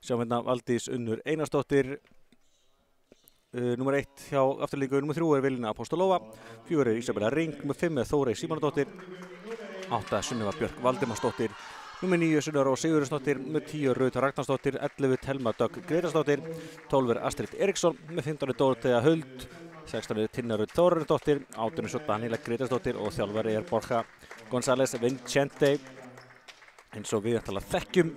Sjáum hérna Valdís Unnur Einarsdóttir, nummer 1 hjá afturlíku, nummer 3 Vilina Apostolova, 4 Isabella Ring, nummer 5 Þórey Símonardóttir, 8 Sunneva Björk Valdimarsdóttir, nummer 9 Sunna Rós Sigurðardóttir, nummer 10 Rut Ragnarsdóttir, 11 Telma Dögg Grétarsdóttir, 12 Astrid Eriksson, nummer 15 Dórótea Huld, 16 Tinna Rut Þórarinsdóttir, 18 Daníela Grétarsdóttir og þjálfari Borja González Vincente, eins og við þekkjum.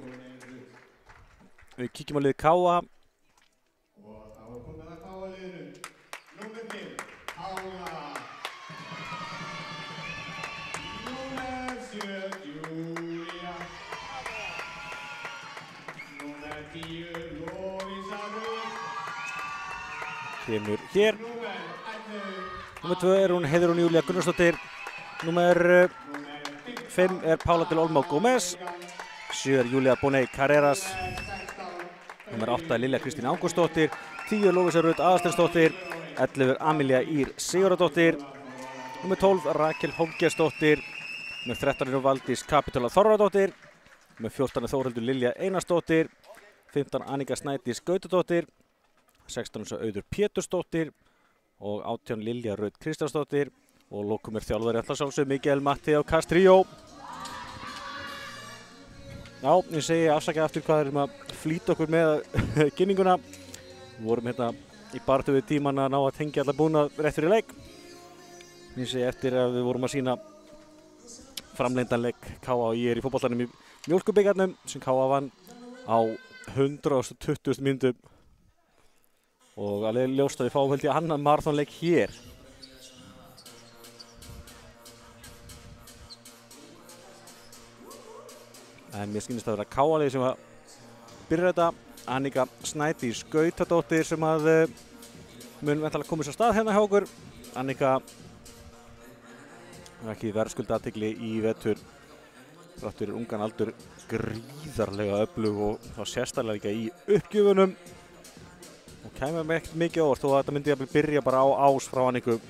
Við kíkjum á liðið Káa. Og þá komið að Káa-liðinu. Númer 5, Pála. Númer 7, Júlía. Númer 10, Lovísa Rut. Kemur hér. Númer 11. Númer 2 hún Heiðrún Júlía Gunnarsdóttir. Númer 5 Pála del Olmo Gómez. 7 Júlía Boney Carreras. Númer 8 Lilja Kristín Ágústsdóttir, 10 Lovísa Rut Aðalsteinsdóttir, 11 Amelía Ír Sigurðardóttir, númer 12 Rakel Hómgesdóttir, númer 13 Valdís Kapitola Þorvaradóttir, númer 14 Þórhildur Lilja Einarsdóttir, 15 Annika Snædís Gautadóttir, 16 Auður Pétursdóttir og 18 Lilja Rut Kristjánsdóttir og lokum þjálfari sjálfsögðu Miguel Mateo Castrillo. Já, ég segi afsakið aftur hvað erum að flýta okkur með kynninguna. Við vorum hérna í baráttu við tíman að ná að tengja alla búnað rétt fyrir leik. Ég segi eftir að við vorum að sýna framlengdan leik Káa og ég í fótboltanum í Mjólkurbikarnum sem Káa vann á 120. mínútu og alveg ljóst að við fáum held ég annan maraþonleik hér. En mér skynist að vera Káa-liðið sem að byrja þetta. Annika Snædís Gautadóttir sem að mun væntanlega koma sér af stað hérna hjá okkur. Annika ekki verðskulda athygli í vetur. Þrátt fyrir ungan aldur gríðarlega öflug og þá sérstaklega í uppgjöfunum. Og kæmi mig ekkert mikið á óvart þó að þetta myndi að byrja bara á ás frá Anniku.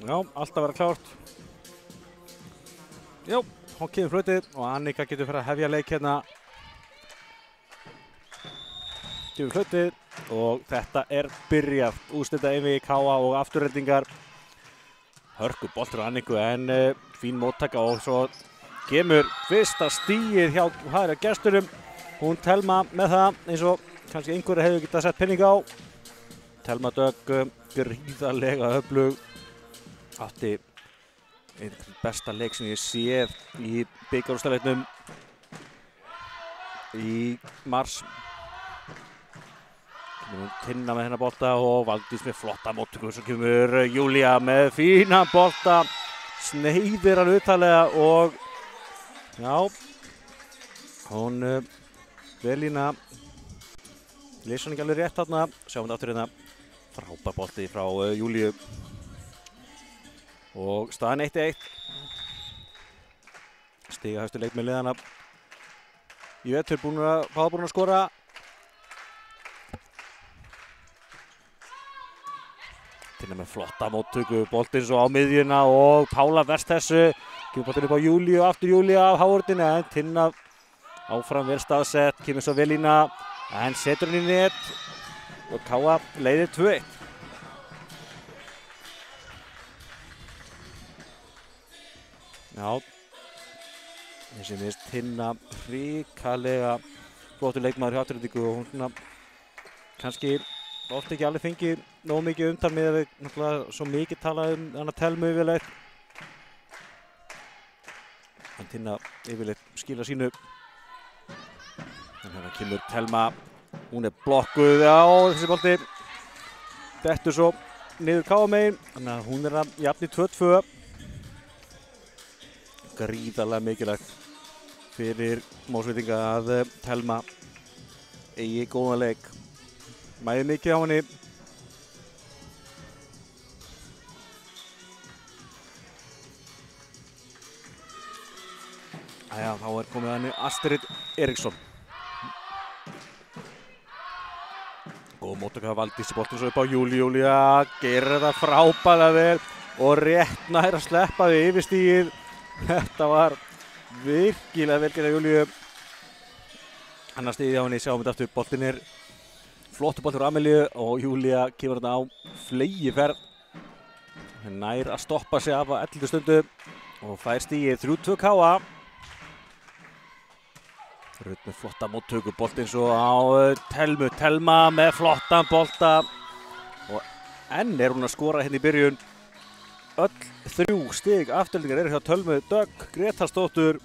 Já, allt að vera klárt. Já, hún kemur flautið og Annika getur fyrir að hefja leik hérna. Kemur flautið og þetta er byrjað. Úrslita einvígi Káa og afturreldingar. Hörku boltur á Anniku en fín móttaka og svo kemur fyrsta stigið hjá hægra gestunum. Hún Telma með það eins og kannski einhverju hefur getað sett penning á. Telma Dögg gríðarlega öflug. Átti einn besta leik sem ég séð í bikarúrslitaleiknum í mars. Tinna með hennar bolta og Valdís með flotta móttöku. Svo kemur Júlía með fína bolta, sneiðir hann utalega og já, hún Velína leysa hann ekki alveg rétt þarna. Sjáum við aftur hérna frábær bolti frá Júlíu. Og staðan 1-1. Stiga hæstu leik með liðana. Í vetur búin að skora. Tinna með flotta móttöku, boltinn svo á miðjuna og Pála verst þessu. Kemur boltinn upp á Júlíu og aftur Júlía af hávörðinni en Tinna áfram vel staðsett. Kemur svo Velína en setur hann í net og Káa leiðir 2-1. Já, þessi minnst Tinna hrikalega flottur leikmaður hjá Aftureldingu og hún svona kannski oft ekki alveg fengið nóg mikið umtal með að við náttúrulega svo mikið talað hana Telmu yfirleitt. En Tinna yfirleitt skila sínu. En hérna kemur Telma, hún blokkuð á þessi bolti. Dettur svo niður Káa megin, þannig að hún að jafna í 2-2. Gríðarlega mikilvægt fyrir Mosvíkinga að Telma eigi góðan leik. Mæði mikið á henni. Æja, þá komið henni Astrid Eriksson. Góð móttaka af Valdísi, boltinn svo upp á Júlía, gerir þetta frábærlega vel og rétt nær að sleppa við yfirstigið. Þetta var virkilega vel gerð af Júlíu. Annars stigið á henni, sjáum við aftur, boltinn er flottur boltur á Amelíu og Júlía kemur þetta á fleygiferð. Hún nær að stoppa sig af á 11. stundu og fær stigið 3-2 KA. Rutt með flotta móttöku, boltinn svo á Telmu. Telma með flottan bolta og enn er hún að skora hérna í byrjun. Öll 3 stig afturlendingar eru hjá Tölmu Dögg Gretarsdóttur.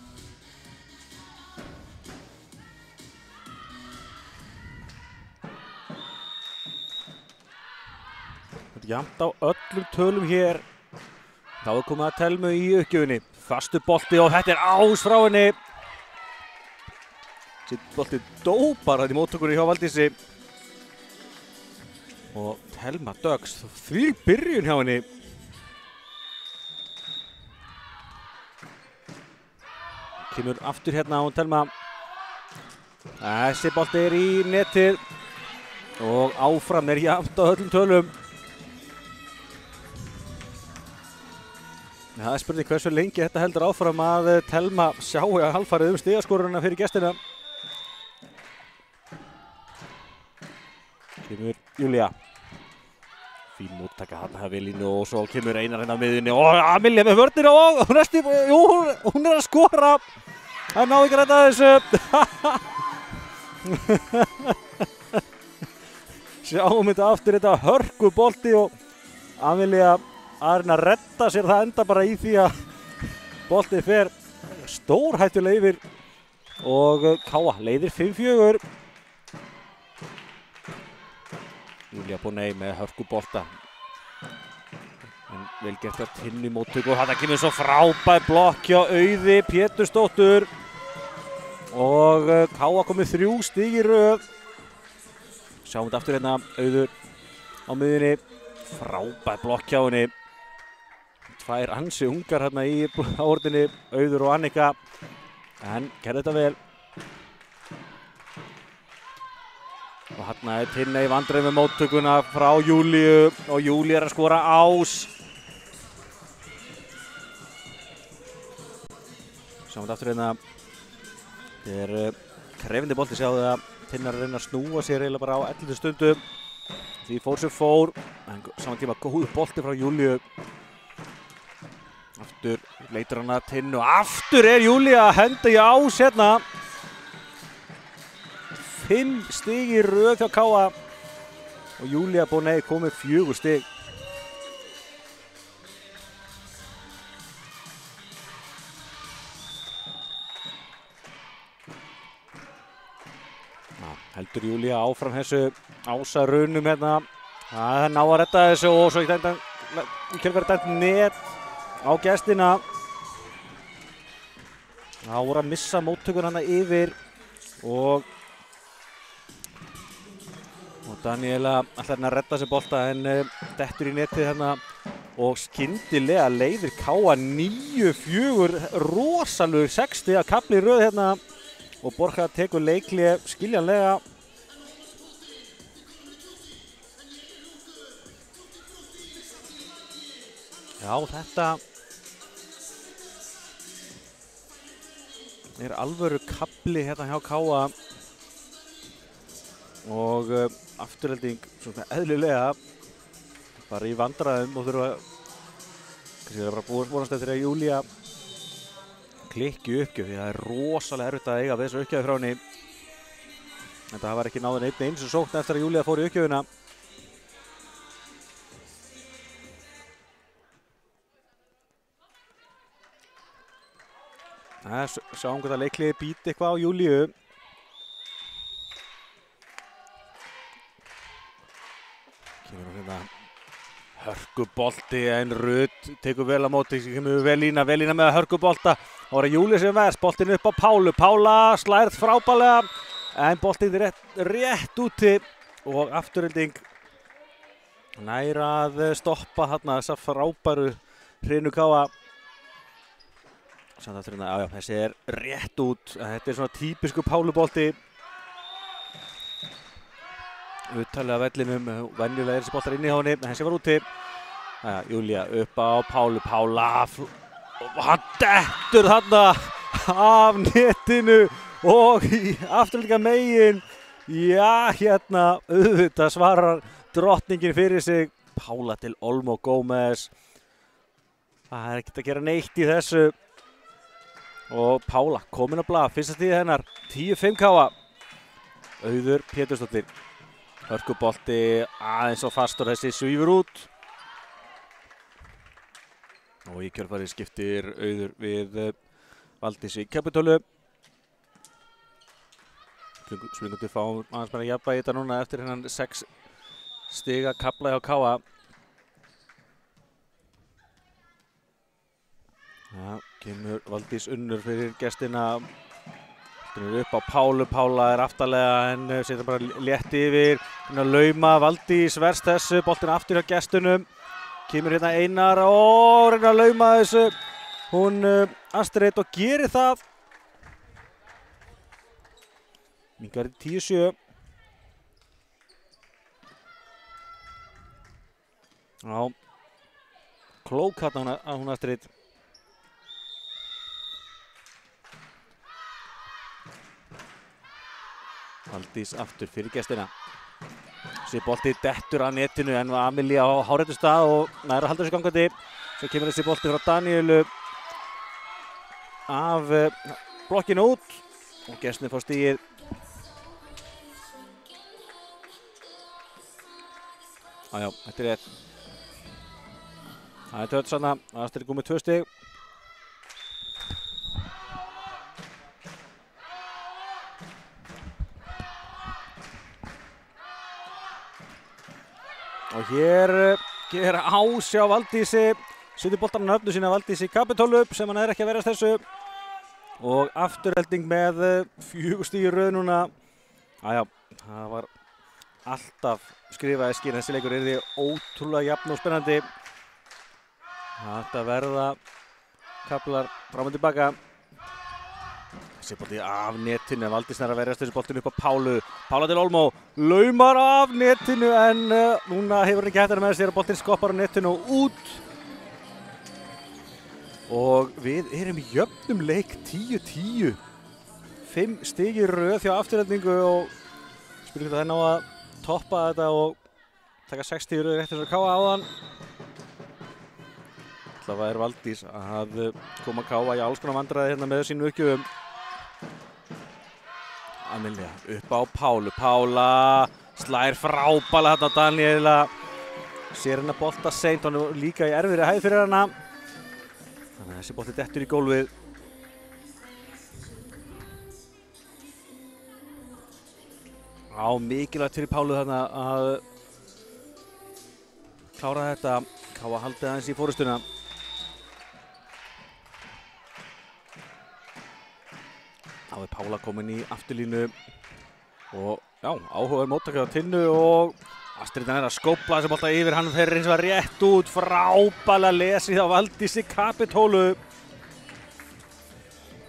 Þetta er jafnt á öllum tölum hér. Þá er komið að Telmu í uppgjöfinni. Fastu bolti og þetta er ás frá henni. Boltið dó bara í móttökunni hjá Valdísi. Og Telma Döggs, því byrjun hjá henni. Kemur aftur hérna á Telma. Þessi bolti er í netið. Og áfram er jafnt á öllum tölum. Það er spurning hversu lengi þetta heldur áfram að Telma sjái að halfarið stigaskorunina fyrir gestina. Kemur Júlía. Fín móttaka hann af Elínu og svo kemur Einar hérna á miðjunni og Amelía með vörnina og hún er að skora. Það ná ekki að redda þessu. Sjáum þetta aftur, þetta hörkubolti og Amelía að reyna að redda sér. Það enda bara í því að boltið fer stórhættulega yfir og KA leiðir 5-4. Júlía Boney með hörkubolta. En vel gert að Tinnu móttöku og þetta kemur svo frábær blokk hjá Auði Pétursdóttur. Og KA komið 3 stig í röð. Sjáum þetta aftur hérna, Auður á miðjunni. Frábær blokk hjá henni. 2 ansi ungar hérna í áhortinni, Auður og Annika. En gerði þetta vel. Og hérna er Tinna í vandræðum með móttökuna frá Júlíu og Júlía er að skora ás. Sjáum þetta aftur hérna. Þetta er krefindi bolti, sjáðu að Tinna er að reyna að snúa sér eiginlega bara á 11. stundu. Því fór sem fór, en saman tíma góð bolti frá Júlíu. Aftur leitur hann að Tinnu og aftur er Júlía að henda í ás hérna. 5 stig í röð hjá KA og Júlía Boney komið 4 stig. Heldur Júlía áfram þessu ásarunum hérna. Það ná að redda þessu og svo í kjölfarið dæmt net á gestina. Það voru að missa móttökun hana yfir og Daniela ætlar hérna að redda sér bolta en dettur í netið hérna og skyndilega leiðir KA 9-4, rosalur 6 stiga kafli í röð hérna og Borja tekur leikli skiljanlega. Já, þetta er alvöru kafli hérna hjá KA og afturhelding svona eðlilega bara í vandræðum og þurfa kannski að bara vonast eftir að Júlía klikki uppgjöf því það er rosalega erfitt að eiga við þessu uppgjöfi frá henni. En það var ekki náðan eins og sókn eftir að Júlía fór í uppgjöfina. Sjáum hvað það leikliði býti eitthvað á Júlíu. Kemur hérna hörkubolti en Rutt tekur vel á móti, kemur Velína með hörkubolta. Það var Júlía sem verst, boltin upp á Pálu. Pála slærð frábærlega en boltin rétt úti og afturhelding nær að stoppa þarna þessa frábæru Hrinu KA. Samt aftur hérna, já, þessi er rétt út. Þetta er svona típisku Pálubolti. uttalega vellinum, venjulega þessi boltar inn í hóni, en þessi var úti. Júlía upp á Pálu, Pála, og hann dettur þarna af netinu og í afturlíka megin. Já, hérna auðvitað svarar drottningin fyrir sig, Pála del Olmo Gómez. Það er ekkert að gera neitt í þessu. Og Pála komin á blað, fyrsta stigið hennar, 10-5 káa. Auður Pétursdóttir, hörkubolti aðeins og fastur, þessi svífur út. Og í kjölfarið skiptir Auður við Valdísi Kapitolu. Slungandi fá aðeins meira jafnvægi þetta núna eftir hennan 6 stiga kafla hjá káa. Já, kemur Valdís Unnur fyrir gestina. Upp á Pálu, Pála er aftarlega en setur bara létt yfir. Hérna lauma, Valdís verst þessu, boltinn aftur hjá gestunum. Kemur hérna Einar og reyna að lauma þessu. Hún Astrid og gerir það. Minnkar í 10-7. Já, klók hérna hún Astrid. Valdís aftur fyrir gestina. Þessi bolti dettur að netinu en Amelía á háréttum stað og nær að halda þessu gangandi. Svo kemur þessi bolti frá Daníelu af blokkinu út og gestin fá stigið. Já, þetta er rétt. Það er tött sanna. Astrid er komið 2 stig. Og hér gera ásjá Valdísi, setur boltan á nöfnu sína Valdísi Kapitolu sem hann er ekki að verjast þessu. Og afturhelding með 4 stig í röð núna. Jájá, það var alltaf skrifað í skýr, þessi leikur yrði ótrúlega jafn og spennandi. Þetta verða kaflar fram og tilbaka. Þessi bolti af netinu, Valdís nær að verjast þessu boltinu upp á Pálu. Pála del Olmo laumar af netinu en núna hefur hann ekki hægt með sér að boltinn skoppar á netinu og út. Og við erum í jöfnum leik 10-10. 5 stig í röð hjá afturheldingu og spurning það er ná að toppa þetta og taka 6 stig í röð rétt þess að káa áðan. Það er Valdís að koma káa í alls konar vandræði hérna með sínu uppgjöfum. Amelía upp á Pálu, Pála slær frábælega hérna á Daníela. Sér hérna bolta seint, hann er líka í erfiðri hæð fyrir hana. Þannig að þessi bolti dettur í gólfið. Mikilvægt fyrir Pálu þarna að klára þetta. Káa haldið aðeins í fórustuna. Þá er Pála komin í afturlínu og já, áhugaverð móttaka á Tinnu og Astrid er að skópla þessi bolta yfir, hann fer eins og rétt út, frábælega lesið á Valdísi Kapitolu.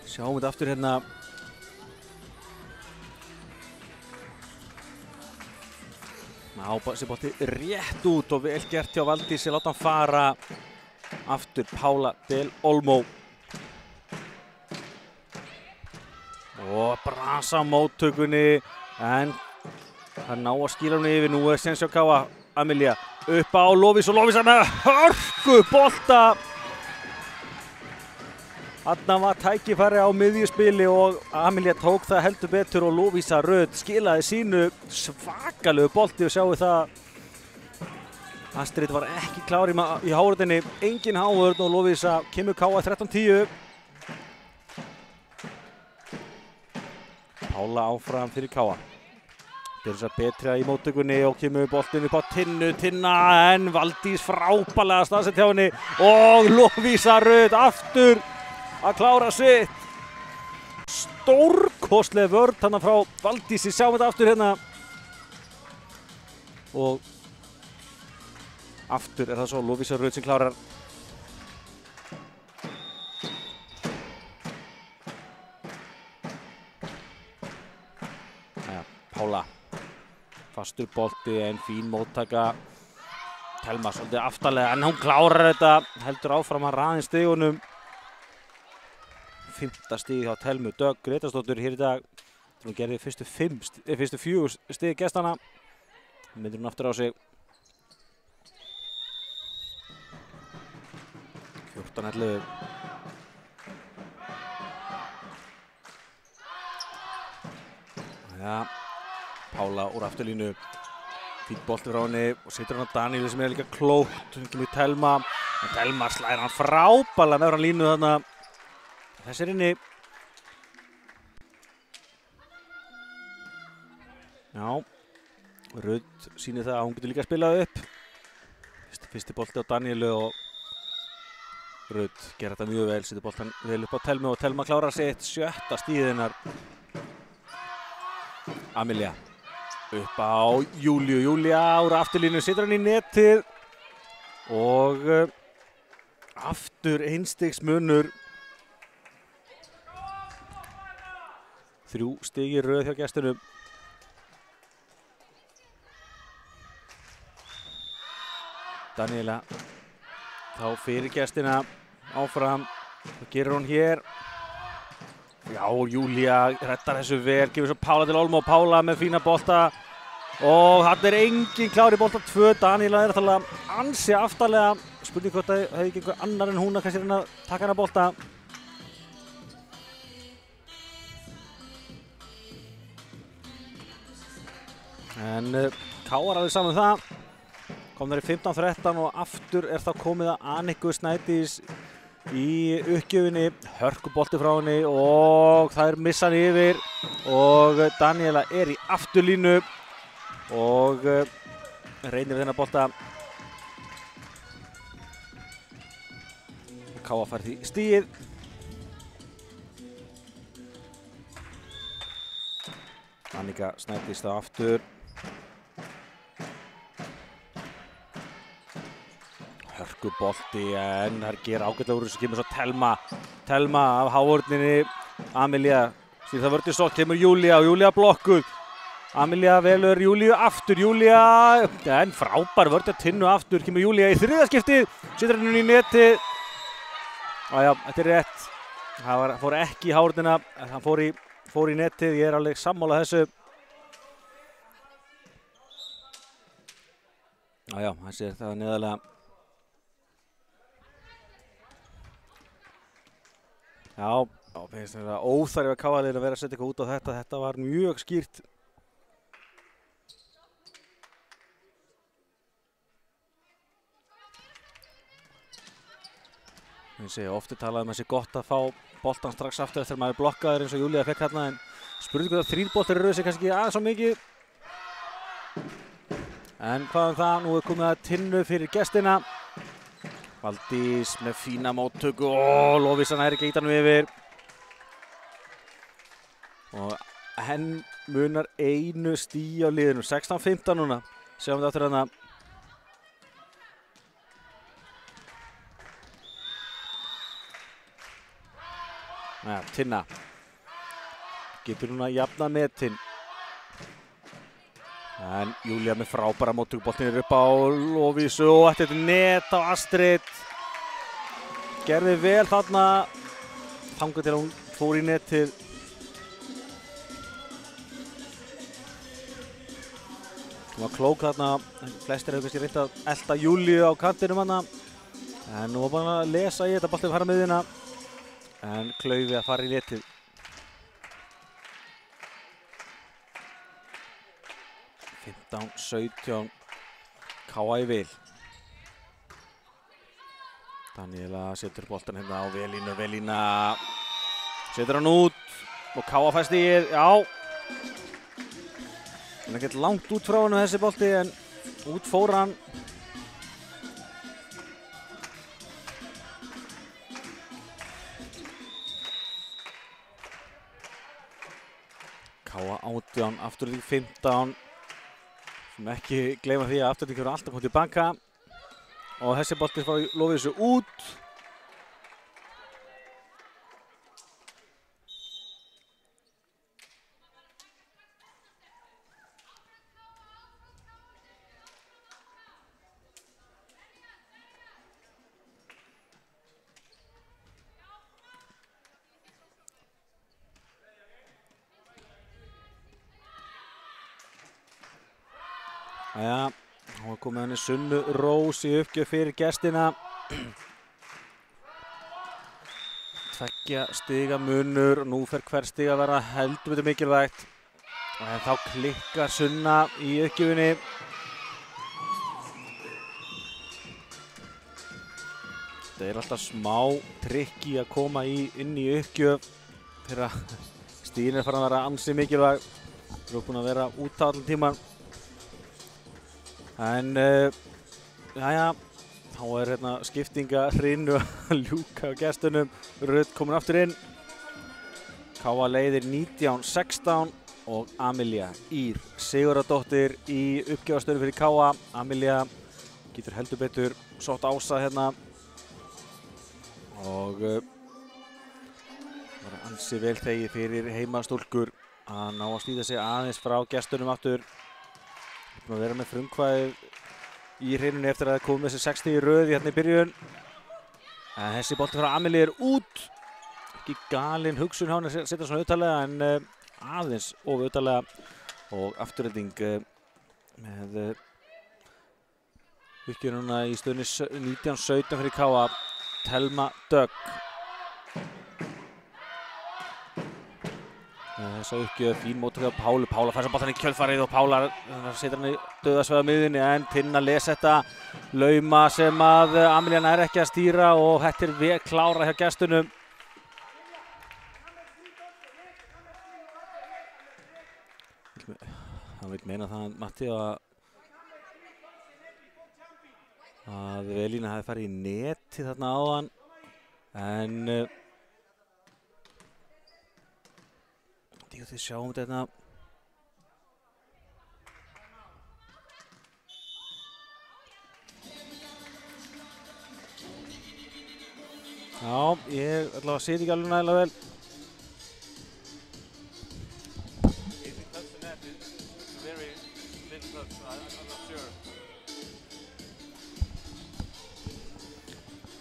Sjáum þetta aftur hérna. Þessi bolti rétt út og vel gert hjá Valdísi, láta hann fara. Aftur Pála del Olmo. Og brasa á móttökunni en það ná að skýra hún yfir. Nú er séns hjá káa. Amelía upp á Lofís og Lofís með hörku bolta. Þarna var tækifæri á miðjuspili og Amelía tók það heldur betur og Lofísa Rödd skilaði sínu svakalegu bolti og sjáu það. Astrid var ekki klár í hávörðinni, engin hávörð og Lofísa kemur káa 13-10. Pála áfram fyrir káa. Byrja betra í móttökunni og kemur boltinn upp á Tinnu. Tinna en Valdís frábælega staðsett hjá henni og Lofísa Rödd aftur að klára sitt. Stórkostleg vörn þarna frá Valdísi, sjáum þetta aftur hérna. Og aftur er það svo Lofísa Rödd sem klárar. Pála Fastur bolti en fín móttaka. Telma svolítið aftarlega en hún klárar þetta. Heldur áfram að raðin stigunum. 5. stig hjá Telmu Dögg Gretarsdóttur hér í dag. Hún gerði fyrstu 4 stig gestana. Myndir hún aftur á sig. 14-11. Ja, Pála úr afturlínu. Fínt bolti frá henni og setur hann á Daníeli sem líka klókt. Hún kemur Telma. En Telma slæðir hann frábælega með hann línu þarna. Þessi inni. Já, Rudd sýnir það að hún getur líka spilað upp. Fyrsti bolti á Daníelu og Rudd gerir þetta mjög vel, setur boltan vel upp á Telmu og Telma klárar sitt 7. stigið hennar. Amelia upp á Júlíu. Júlía úr afturlínu, setur hann í netið og aftur 1 stigs munur. 3 stig í röð hjá gestunum. Daníela þá fyrir gestina áfram. Hvað gerir hún hér? Já, Júlía rettar þessu vel, gefur svo Pála til Olmo. Pála með fína bolta og hann engin klár í bolta 2. Daníela alltaf ansi aftarlega. Spurning hvort það hefði ekki einhver annar en hún að kannski reyna að taka hana bolta. En Káar alveg saman það. Komnar í 15-13 og aftur þá komið að Anniku Snædís í uppgjöfinni. Hörkubolti frá henni og það missan yfir og Daníela í afturlínu og reynir við þennan bolta. Káa fær því stigið. Annika Snædís þá aftur. Hörkubolti en það gera ágætlega úr þessu, kemur svo Telma. Telma af hávörninni. Amelia stýrir það vörður svo, kemur Júlía og Júlía blokkuð. Amelia velur Júlíu aftur. Júlía en frábær vörður Tinnu aftur. Kemur Júlía í 3. skiptið. Setur hann í netið. Jájá, þetta rétt. Það fór ekki í hávörnina. Hann fór í netið. Ég alveg sammála þessu. Jájá, hann sér það neðarlega. Já, finnst þetta óþarfi að Káa-liðinu að vera að setja eitthvað út á þetta. Þetta var mjög skýrt. Ég segi, ofti talað um að það sé gott að fá boltan strax aftur eftir að maður er blokkaður eins og Júlía fekk hérna. En spurningu það 3 boltar í röð sig kannski ekki aðeins svo mikið. En hvað það? Nú er komið að Tinnu fyrir gestina. Valdís með fína móttöku og Lovísa nær ekki ítanum yfir. Og henn munar 1 stigi á liðinu. 16-15 núna. Sjáum við aftur hérna. Ja, Tinna. Getur hún að jafna metin. En Júlía með frábæra móttöku, boltinn upp á Lovísu og þetta net á Astrid. Gerði vel þarna. Þangað til hún fór í netið. Hún var klók þarna. Flestir hefur kannski reynt að elta Júlíu á kantinum hana. En nú var bara að lesa í þetta, boltinn fara með miðjuna. En Klaufi að fara í netið. 15-17. Káa í vil. Daníela setur boltan hérna á Velínu. Velína setur hann út og Káa fær stigið. Já. Það er ekkert langt út frá hann þessi bolti en út fór hann. Káa 18, afturlík 15. Sem ekki gleyma því að afturlík eru alltaf komið tilbaka. Og þessi bolti frá Lovísu út. Jæja, hún er komið henni Sunnu Rós í uppgjöf fyrir gestina. 2 stiga munur og nú fer hver stiga að vera heldur betur mikilvægt. En þá klikkar Sunna í uppgjöfinni. Það er alltaf smá trikki að koma inn í uppgjöf þegar stigin er farin að vera ansi mikilvæg. Við erum búin að vera út á allan tíman. En jæja, þá er hérna skiptingahrinu að ljúka á gestunum. Rödd komin aftur inn. Káa leiðir 19-16 og Amelía Ýr Sigurðardóttir í uppgjöfastöðu fyrir Káa. Amelía getur heldur betur sótt Ása hérna. Og var ansi vel þegið fyrir heimastúlkur að ná að stíða sig aðeins frá gestunum aftur. Búin að vera með frumkvæðið í hreinunni eftir að það kom þessi 60 í röð hérna í byrjun. En þessi bolti frá Amelíu er út. Ekki galin hugsun hjá henni að setja svona auðtalega en aðeins of auðtalega. Og afturhending með uppgjöruna í stöðunni 19-17 fyrir Káa. Thelma Dögg. Þess að uppgjöf fín móttöku á Pálu. Pála fær svo boltann í kjölfarið og Pála setur hann í dauðasvæða miðjunni en Tinna les þetta lauma sem að Amelía er ekki að stýra og þetta er vel klára hjá gestunum. Hann vil meina það Matti að Velína hafi farið í neti þarna áðan en þið sjáum þetta já, ég allavega sé ekki alveg nægilega vel.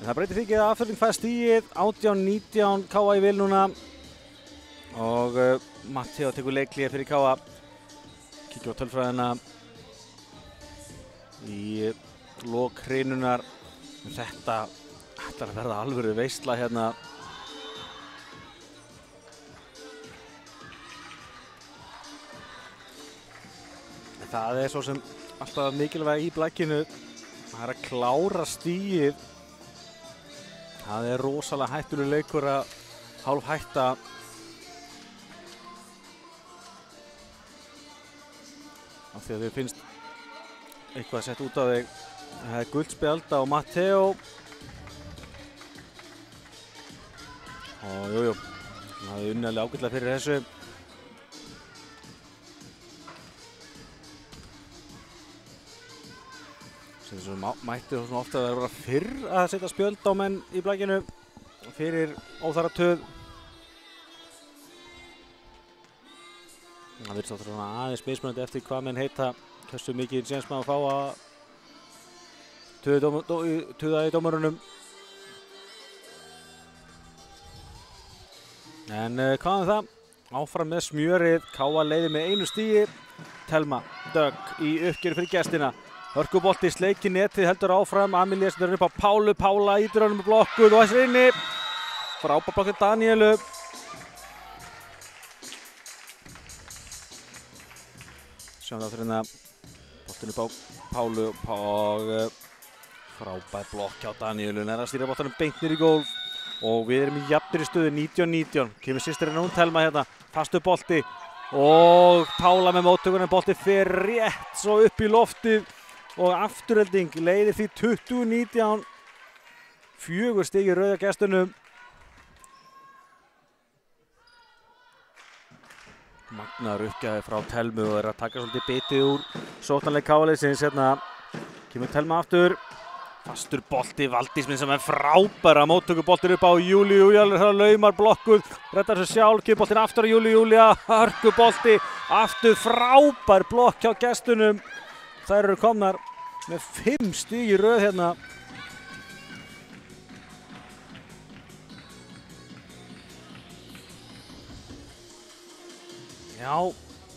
En það breytir því ekki að Afturölding fær stigið, 18-19 Káa í vil núna og Matteo tekur leikhlé fyrir Káa. Kíkjum á tölfræðina í lok hreinunar. Þetta ætlar að verða alvöru veisla hérna. Það er svo sem alltaf mikilvæg í blækinu. Það er að klára stigið. Það er rosalega hættulegur leikur að hálf hætta. Af því að þau finnst eitthvað sett út á þig. Það er gult spjald á Matteo. Og jújú, það er unnarlega ágætlega fyrir þessu. Sem mætti svona ofta að vera fyrr að setja spjöld á menn í blækinu fyrir óþarfa töð. Það virðist svona aðeins mismunandi eftir hvað menn heita, hversu mikið séns maður að fá að töða í dómarunum. En hvað það? Áfram með smjörið, Káa leiðir með 1 stigi. Thelma Dögg í uppgjöri fyrir gestina. Hörkubolti sleiki netið heldur áfram. Amelía setur upp á Pálu. Pála ítir honum blokkuð og þessir inni. Frábær blokkuð Daníelu. Sjáum það fyrir hérna. Boltinn upp á Pálu og frábær blokk hjá Daníelu. Nær að stýra boltanum beint niður í gólf. Og við erum í jafnri stöðu 19-19. Kemur systirinn hún Thelma hérna. Fastu bolti. Og Pála með móttökunum. Bolti fer rétt svo upp í loftið. Og Afturölding leiðir því 20-19. 4 stig í rauða gestunum. Magnaður uppgjafi frá Thelmu og er að taka svolítið bitið úr sóknarleik Káa-liðsins. Hérna kemur Thelma aftur. Fastur bolti, Valdís minn sem er frábæra móttökuboltir upp á Júlíu. Júlíu laumar blokkuð, rettar sig sjálf, kemur boltin aftur á Júlíu. Hörkubolti, aftur frábær blokk hjá gestunum. Þær eru komnar með 5 stig í röð hérna. Já,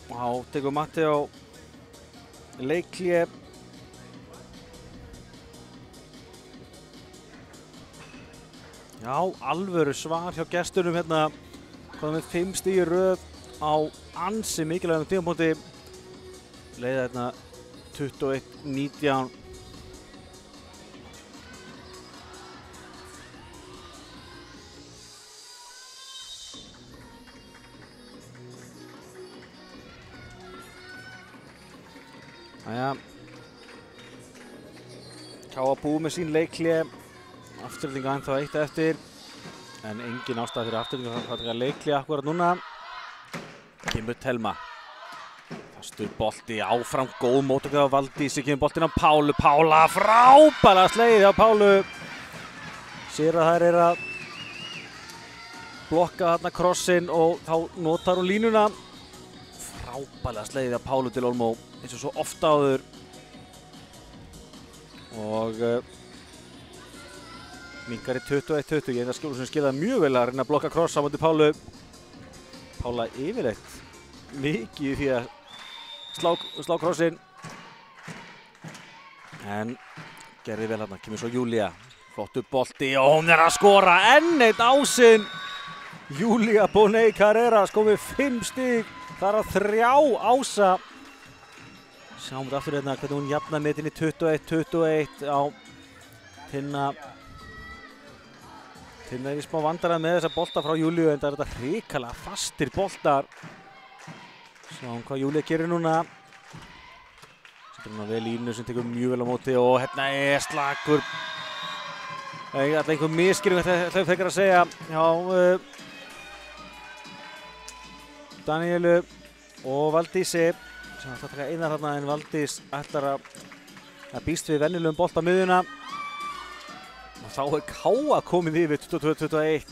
þá tekur Matteo leikhlé. Já, alvöru svar hjá gestunum hérna. Komum við 5 stig í röð á ansi mikilvægum tímapunkti. Leiða hérna 21-19. Jæja. K.A. búið með sín leikhlé. Afturhaldingu ennþá 1 eftir. En engin ástæða fyrir afturhaldingu að taka leikhlé akkurat núna. Kemur Telma. Fastur bolti áfram, góð móttöku á Valdísi. Kemur boltinn á Pálu. Pála frábæra slegið á Pálu. Sér að þær að blokka þarna krossinn og þá notar hún línuna. Frábæra slegið á Pálu til Olmó eins og svo ofta áður. Og minnkar í 21-20. Ég held að skiljaði mjög vel að reyna að blokka kross á móti Pálu. Pála yfirleitt mikið því að slá krossinn. En gerði vel hérna. Kemur svo Júlía. Flottur bolti og hún að skora enn eitt ásinn. Júlía Bonet Carreras komið 5 stig. Þar að 3 ása. Sjáum við aftur hérna hvernig hún jafnar metin í 21-21 á Tinna. Tinna er í smá vandræði með þessa bolta frá Júlíu en það er þetta hrikalega fastir boltar. Sjáum hvað Júlía gerir núna. Setur hún vel línu sem tekur mjög vel á móti og hérna er slakur. Það er alltaf einhver misskilning þetta hlaup þegar að segja hjá Daníelu og Valdísi. Sem ætlar að taka einar þarna en Valdís ætlar að býst við venjulegum bolt á miðjuna. Og þá er K.A. komið yfir 22-21.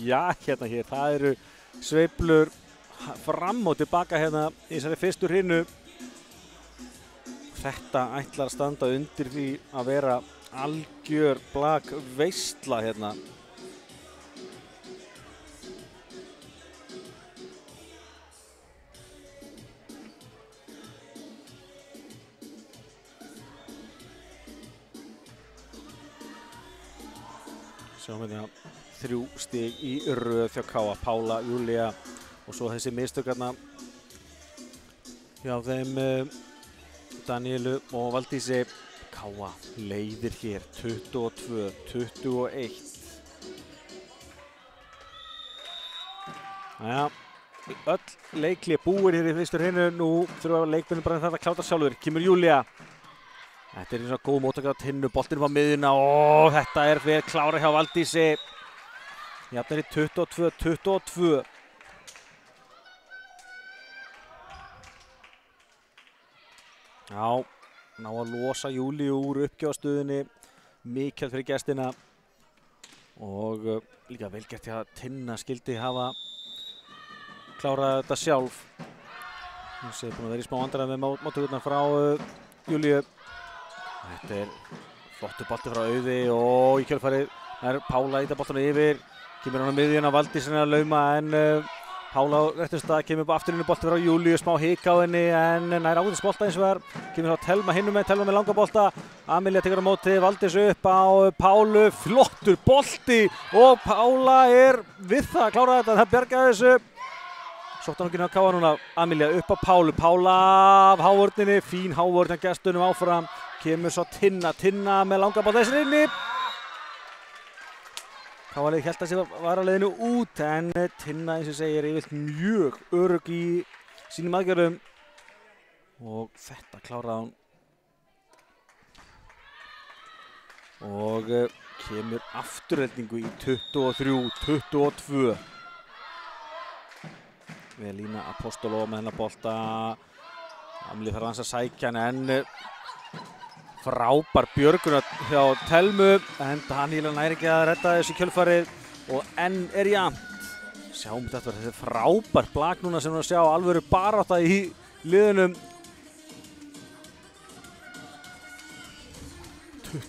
Já, hérna hér, það eru sveiflur fram og tilbaka hérna í þessari fyrstu hrinu. Þetta ætlar að standa undir því að vera algjör blakveisla hérna. Sjáum við hérna 3 stig í röð hjá K.A. Pála, Júlía og svo þessi mistök hérna hjá þeim Daníelu og Valdísi. K.A. leiðir hér 22-21. Jæja, öll leikhlé búin hér í fyrstu hreinu. Nú þurfa leikmennir bara þetta að kláta sjálfur. Kemur Júlía. Þetta er eins og góð móttaka á Tinnu, boltinn á miðjuna og þetta er vel klára hjá Valdísi. Jafnar í 22-22. Já, ná að losa Júlíu úr uppgjáðstöðunni. Mikilvægt fyrir gestina. Og líka vel gert hjá Tinna skildi hafa klárað þetta sjálf. Þessi er búin að vera í smá vandræðum með móttökurnar frá Júlíu. Þetta er flottur bolti frá Auði og í kjölfarið er Pála að ýta boltanum yfir. Kemur hann á miðjuna, Valdís að lauma en Pála á réttum stað, kemur aftur inn í bolti frá Júlíu, smá hik á henni en nær ágætis bolta eins og er. Kemur þá Telma hinum með, Telma með langa bolta. Amelía tekur á móti, Valdís upp á Pálu, flottur bolti og Pála er við það að klára þetta, það bjargaði þessu. Sóttanokkin á K.A. núna, Amelía upp á Pálu, Pála af hávörninni, fín hávörn hjá gestunum áfram. Kemur svo Tinna með langa bolta þessir inni. K.A. hélt að sér var á leiðinu út en Tinna eins og segir yfirleitt mjög örugg í sínum aðgerðum. Og þetta kláraði hún. Og kemur afturheldingu í 23-22. Við lína Apostolo með hennar bolta. Amelía þarf aðeins að sækja hann en frábær björgun hjá Telmu en Daníela nær ekki að redda þessu kjölfarið og enn er jafnt. Sjáum þetta er frábær blak núna sem við sjá alvöru barátta í liðunum.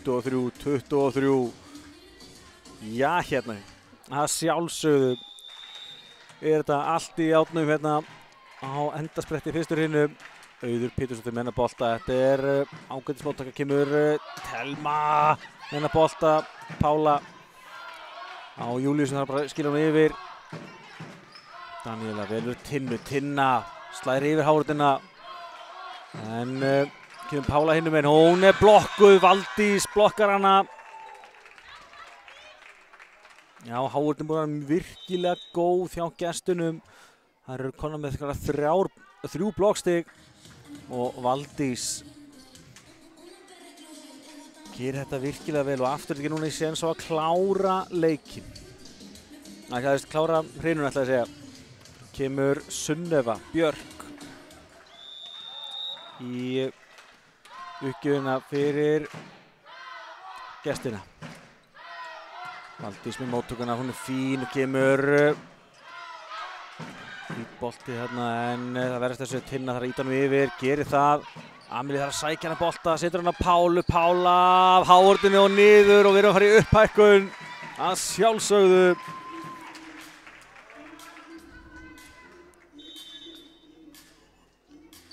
23-23. Já hérna, það sjálfsögðu er þetta allt í járnum hérna á endaspretti fyrstur hinu. Auður Pétursdóttir með bolta. Þetta er ágætis móttaka, kemur Telma með bolta. Pála á Júlíu sem þarf bara að skilja hún yfir. Daníela velur Tinnu. Tinna slæðir yfir háruna. En kemur Pála hinum en hún er blokkuð. Valdís blokkar hana. Já, háruna búin virkilega góð hjá gestunum. Það eru konar með þrjú blokkstig og Valdís gerir þetta virkilega vel og aftur ekki núna í séns á að klára leikinn. Það er klára hrinun ætla að segja. Kemur Sunneva Björk í uppgjöfuna fyrir gestina. Valdís með móttökuna, hún er fín og kemur í bolti hérna en það verðast þessu Tinna þarf að ýta hann yfir, gerir það. Amelie þarf að sækja hann að bolta, setur hann að Pálu, Pála af hárinu og niður og við erum að fara í upphækkun að sjálfsögðu.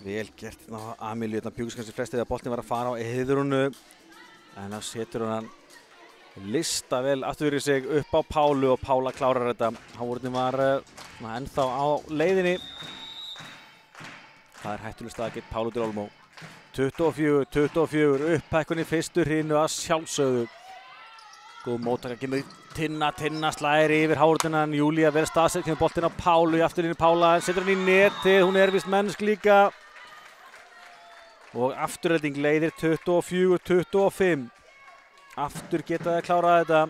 Vel gert hérna á Amelie, þetta bjúkast kannski flestið að boltin var að fara á Heiðrúnu en þá setur hann lista vel aftur fyrir sig upp á Pálu og Pála klárar þetta. Hárinu var ennþá á leiðinni. Það er hættuleg staðgett Pálu til Olmó. 24, upphækkun í fyrstu hrinu að sjálfsögðu. Góð móttaka, kemur Tinna slæðir yfir háruna en Júlía vel staðsett, kemur boltinn á Pálu í afturlínu. Pála setur hann í netið, hún er vist mennsk líka. Og afturrelding leiðir 24-25. Aftur geta það klárað þetta.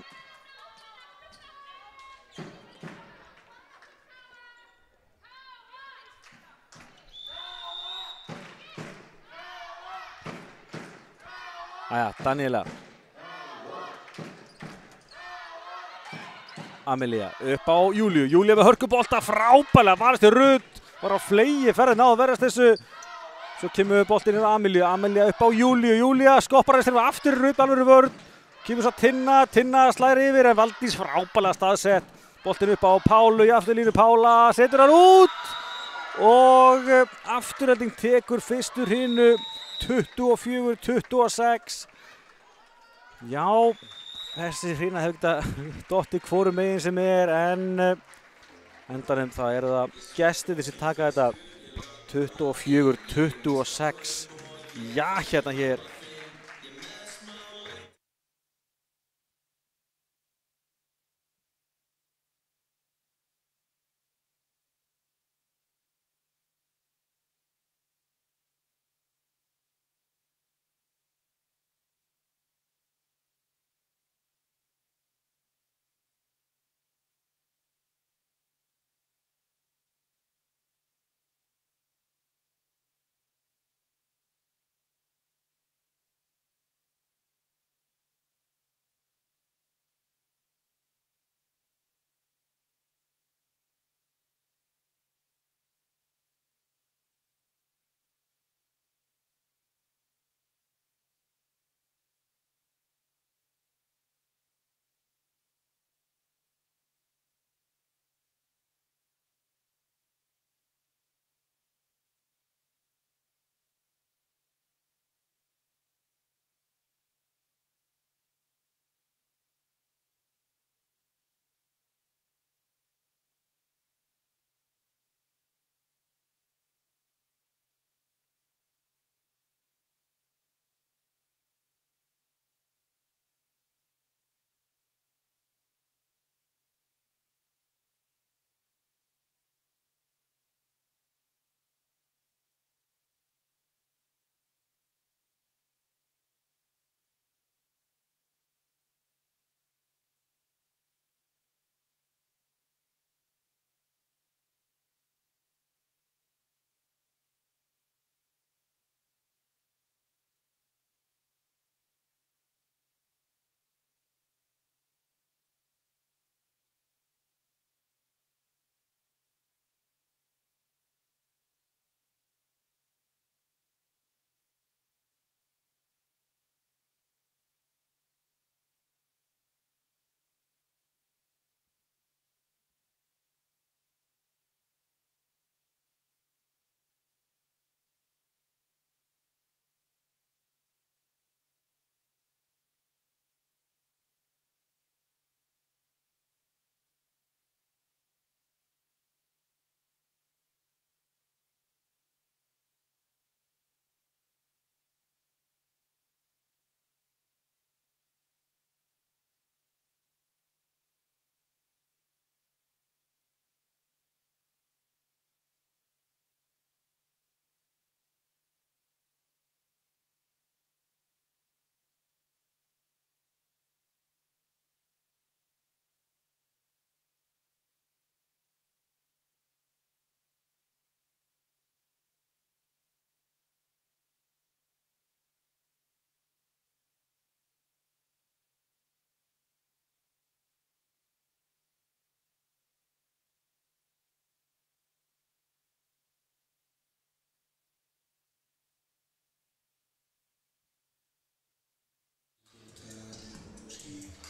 Æja, Daníela. Amelia upp á Júlíu. Júlía með hörkubolta, frábælega varist til Rudd. Var á flegi, ferðið náðu verðast þessu. Svo kemur boltinn inn á Amelia. Amelia upp á Júlíu. Júlía skoppar þess til aftur Rudd, alveg vörn. Kemur svo Tinna slæðir yfir en Valdís frábælega staðsett. Boltinn upp á Pálu í afturlínu. Pála setur hann út. Og afturhelding tekur fyrstu hrinu 24-26. Já, þessi hrina hefur getað dottið hvorum megin sem er en endanum það eru það gestirnir sem taka þetta 24-26. Já, hérna hér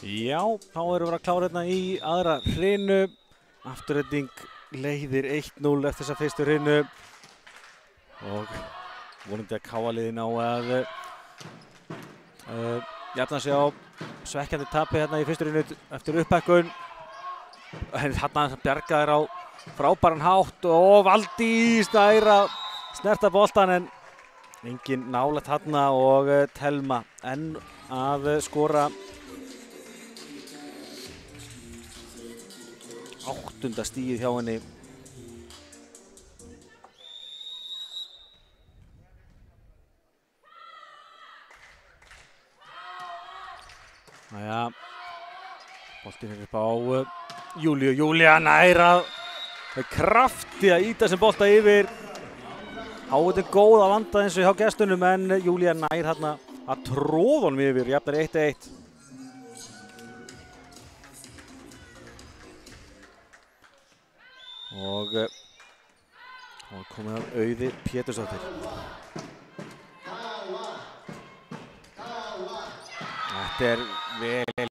Já, þá erum við að klára hérna í aðra hrinu. Afturhending leiðir 1-0 eftir þessa fyrstu hrinu. Og vonandi að KA-liðin á að jafna sig á svekkjandi tapi hérna í fyrstu hrinu eftir upphækkun. En þarna bjargaðir á frábæran hátt og Valdís nær að snerta boltan en engin nálægt þarna og Thelma enn að skora 8. stigið hjá henni. Næja, boltinn er upp á Júlíu. Júlía nær að með krafti að ýta sem bolta yfir. Áhættin góð að vanda eins og hjá gestunum en Júlía nær hérna að tróða honum yfir, jafnar 1-1. Og komið að Auði Pétursdóttir. Þetta er vel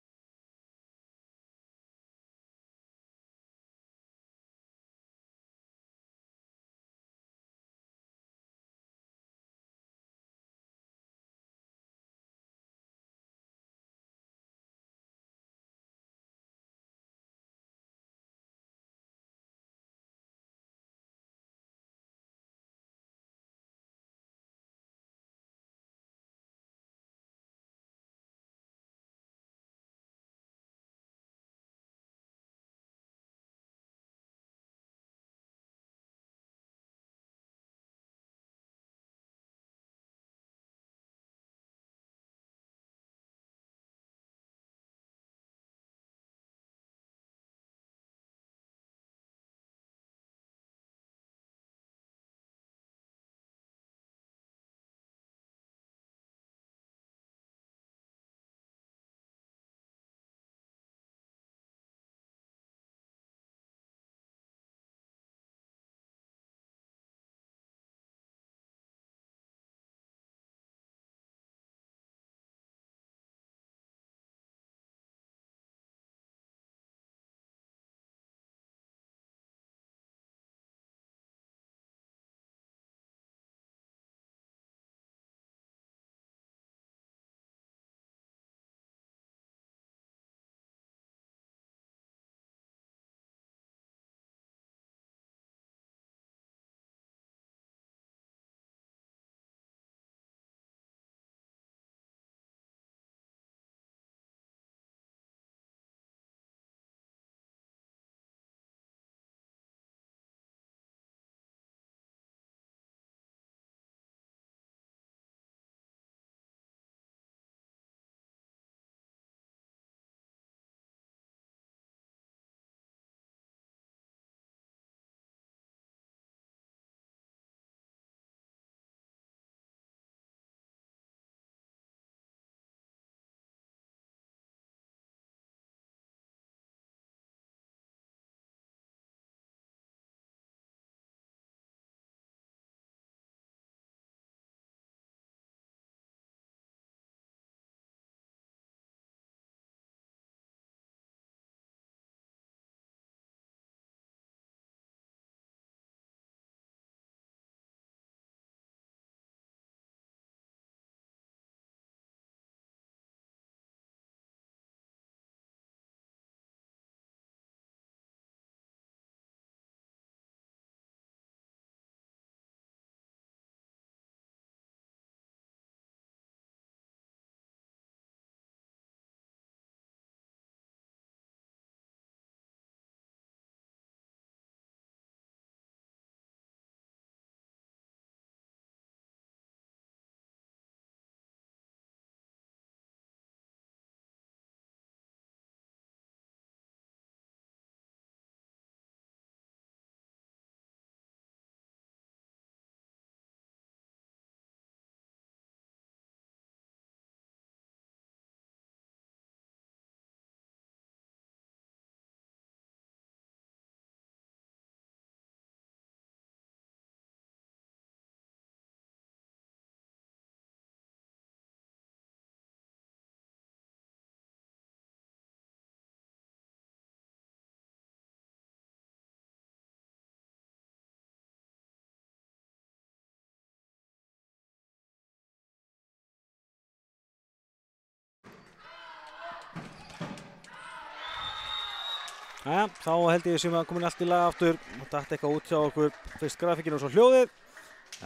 Jæja, þá held ég sem að komin allt í lag aftur. Það datt eitthvað út hjá okkur fyrst grafíkinu og svo hljóðið.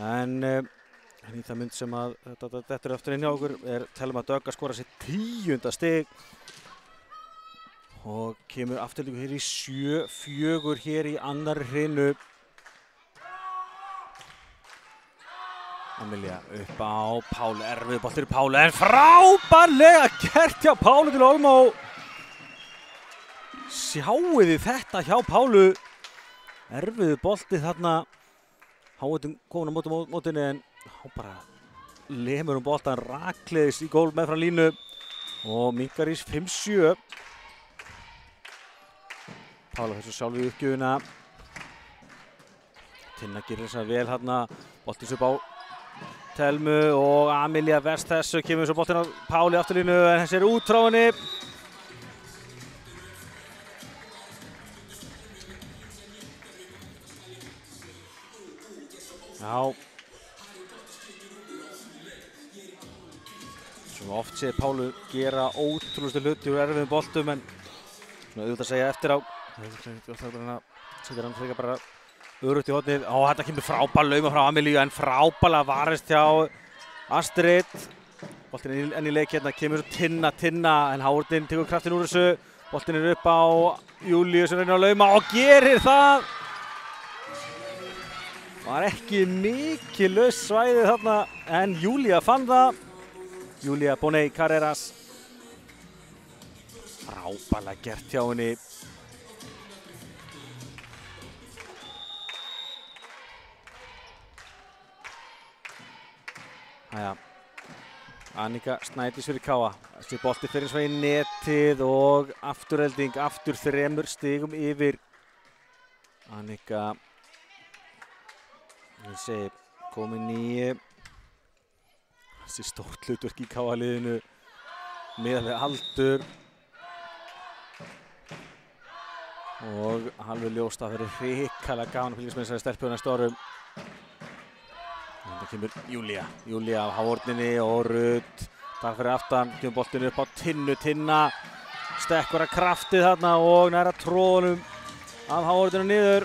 En í það mynd sem að þetta er aftur inn hjá okkur Telma Dögg að skora sitt 10. stig. Og kemur afturlíku hér í 7-4 hér í annarri hrinu. Amelia upp á Pálu, erfið boltur í Pálu, en frábærlega gert hjá Pálu til Olmó. Sjáu þið þetta hjá Pálu. Erfið bolti þarna. Háetum komin á mótinni en hann bara lemur boltan rakleiðis í gól meðfram línu og minkar í 5-7. Pála þessu sjálf í uppgjöfuna. Tinna gerir þess að vel hérna. Boltins upp á Telmu og Amelia verst þessu. Kemur svo boltin á Páli afturlínu en þessi út frá henni. Já. Svo oft séð Pálu gera ótrúlustu hluti úr erfiðum boltum en auðvitað að segja eftir á. Setja hann frekar bara örugt í hornið. Þetta kemur frábær lauma frá Amelíu en frábærlega varist hjá Astrid. Boltinn enn í leik hérna, kemur svo Tinna en Háurðin tekur kraftin úr þessu. Boltinn upp á Júlíu sem reynir að lauma og gerir það. Var ekki mikið laust svæðið þarna en Júlía fann það. Júlía Bonet Carreras. Frábærlega gert hjá henni. Annika Snædís fyrir Káa. Þessi bolti fyrir svo í netið og afturhelding, aftur 3 stigum yfir. Annika komin í þessi stórt hlutverk í Káa-liðinu miðað við aldur. Og alveg ljóst að það verður hrikalega gaman að fylgjast með þessari stelpu á næstu árum. Þetta kemur Júlía af Háorðninni og Rutt. Þar fyrir aftan, kemur boltinu upp á Tinna. Stekkur að kraftið þarna og næra tróðunum af Háorðinu niður.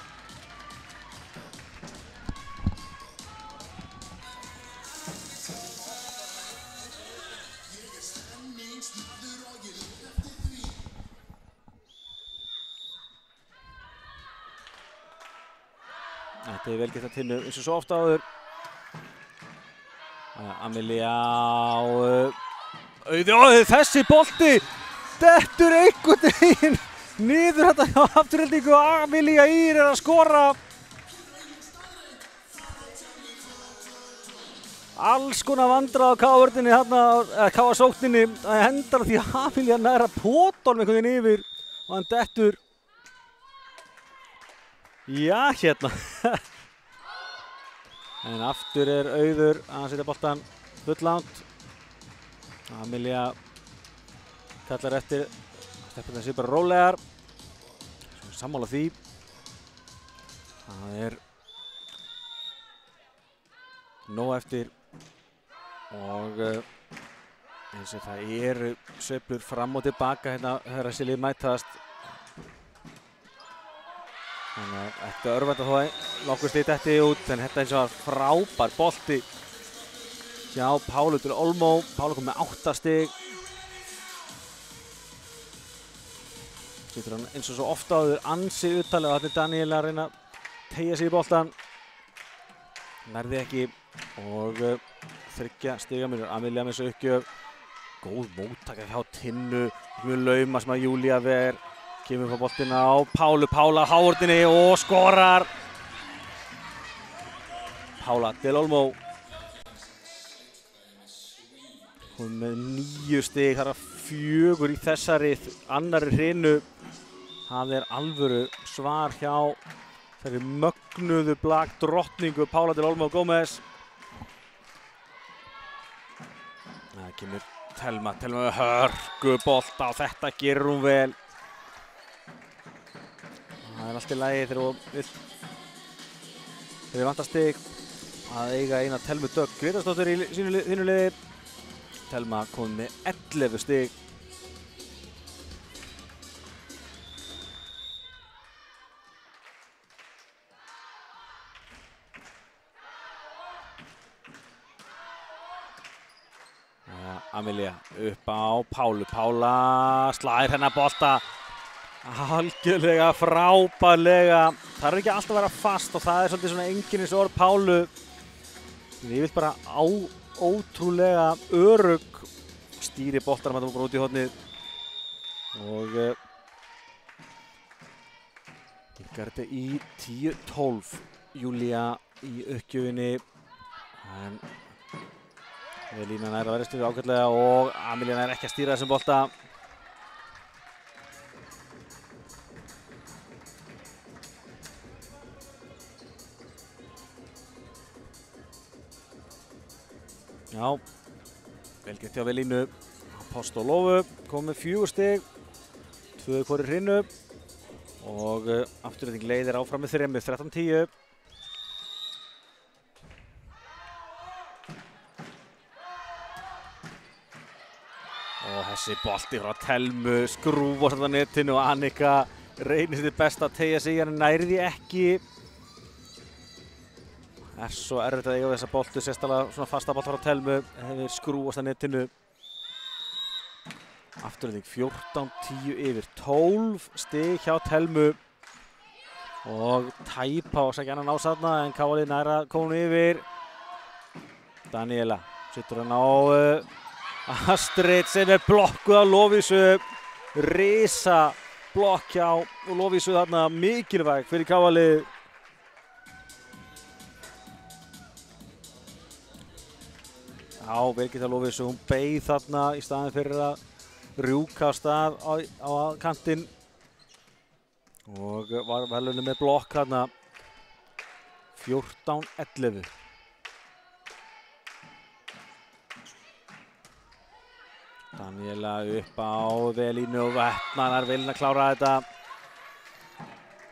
Þetta vel gert að Tinnu eins og svo ofta áður. Amelia og Auði, þessi bolti dettur einhvern veginn niður þetta hjá afturheldingu og Amelia Ýr að skora. Alls konar vandrað á Káa-vörninni þarna, Káa-sókninni að hendar því að Amelia næra pótolm einhvern veginn yfir og hann dettur. Já, hérna. En aftur Auður að setja boltan fulllangt. Amelia kallar eftir steppurnar sér bara rólegar. Sammála því. Það nóg eftir og eins og það eru sveiflur fram og tilbaka hérna þegar þessi lið mætast. Þannig að þetta örvænta þó að nokkuð slít þetta út en þetta eins og frábær bolti hjá Pálu til Olmó. Pálu kom með 8 stig. Setur hann eins og svo ofta áður ansi uttalega og þarna Daniel að reyna að teygja sig í boltan. Nærði ekki og 3 stigamunur. Amelia með þessu uppgjöf. Góð móttaka hjá Tinnu. Mjög lauma sem að Júlía ver. Kemur frá boltina á Pála Háorðinni og skorar. Pála til Olmó. Hún með 9 stig, það er 4 í þessari annarri hrinu. Það alvöru svar hjá þeirri mögnuðu blakdrottningu Pála til Olmó Gómez. Það kemur Telma með hörkubolta og þetta gerir hún vel. Það allt í lagi þegar við vantar stig að eiga eina Telmu Dögg Grétarsdóttir í sínu liði. Telma kom með 11 stig. Amelia upp á Pálu. Pála slær hennar bolta. Algjörlega frábærlega. Það ekki alltaf að vera fast og það svolítið svona einkennisorð Pálu. Ég vil bara ótrúlega örugg stýri boltanum að það út í hornið. Og ykkar þetta í 10-12. Júlía í uppgjöfinni. En Elína nær að vera stýrið ágætlega og Amelia nær ekki að stýra þessum bolta. Já, vel gert hjá Elínu. Apostolovu kom með 4 stig, 2 hvori hrinu og Afturhending leiðir áfram með 3, 13-10. Og þessi bolti frá Telmu skrúfast á netinu og Annika reynir sitt best að teygja sig en nærði ekki. Svo erfitt að eiga þessa boltu, sérstaklega svona fasta bolt frá Telmu hefur skrúfast á netinu. Afturhending 14-10 yfir 12 stig hjá Telmu og tæpa og sækja annan ásaðna en Káli næra konu yfir. Daniela setur hann á Astrid sem blokkuð á Lovísu. Risa blokk hjá Lovísu þarna, mikilvæg fyrir Káli. Já, vel gert hjá Lovísu, hún beið þarna í staðinn fyrir að rjúka á stað á kantinn og var velunni með blokk þarna. 14-11. Daniela upp á Elínu og Vetnanar vilja klára þetta.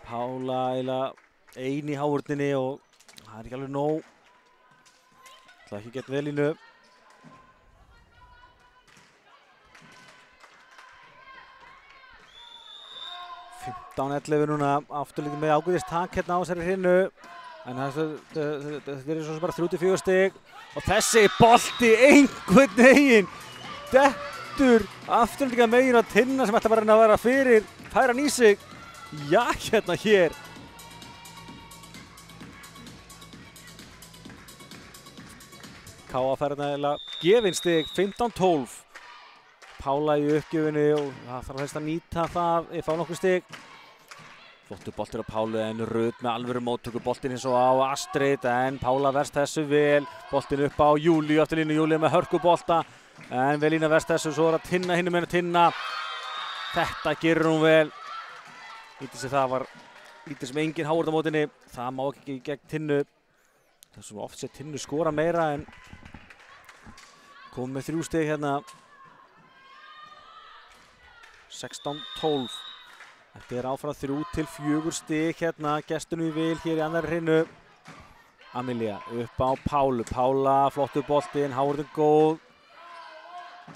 Pála eiginlega ein í hávörninni og það ekki alveg nóg. Það ekki gett Elínu. 15-11 núna, Afturhending með ágætis takk hérna á þessari hrinu. En þetta er svo sem bara 34 stig og þessi bolti einhvern veginn dettur Afturhendinga megin á Tinna sem ætla bara að vera fyrir, færa hann í sig. Já, hérna hér. Káa fær hérna gefinn stig, 15-12. Pála í uppgjöfinni og það þarf helst að nýta það, fá nokkur stig. Flottur boltur á Pálu en Rut með alvöru móttöku, boltinn eins og á Astrid en Pála verst þessu vel. Boltinn upp á Júlíu, eftir línu Júlíu með hörkubolta. En Elína verst þessu, svo er að Tinna hinum með Tinna. Þetta gerir hún vel. Lítið sem það var, lítið sem engin hávörð á mótinni. Það má ekki gegn Tinnu. Það er svona oft sér Tinnu skora meira en kom með 3 stig hérna. 16-12. Þetta er áfram 3-4 stig hérna. Gestunum í vil hér í annarri hrinu. Amelia upp á Pálu. Pála flottur boltinn, hávörðin góð.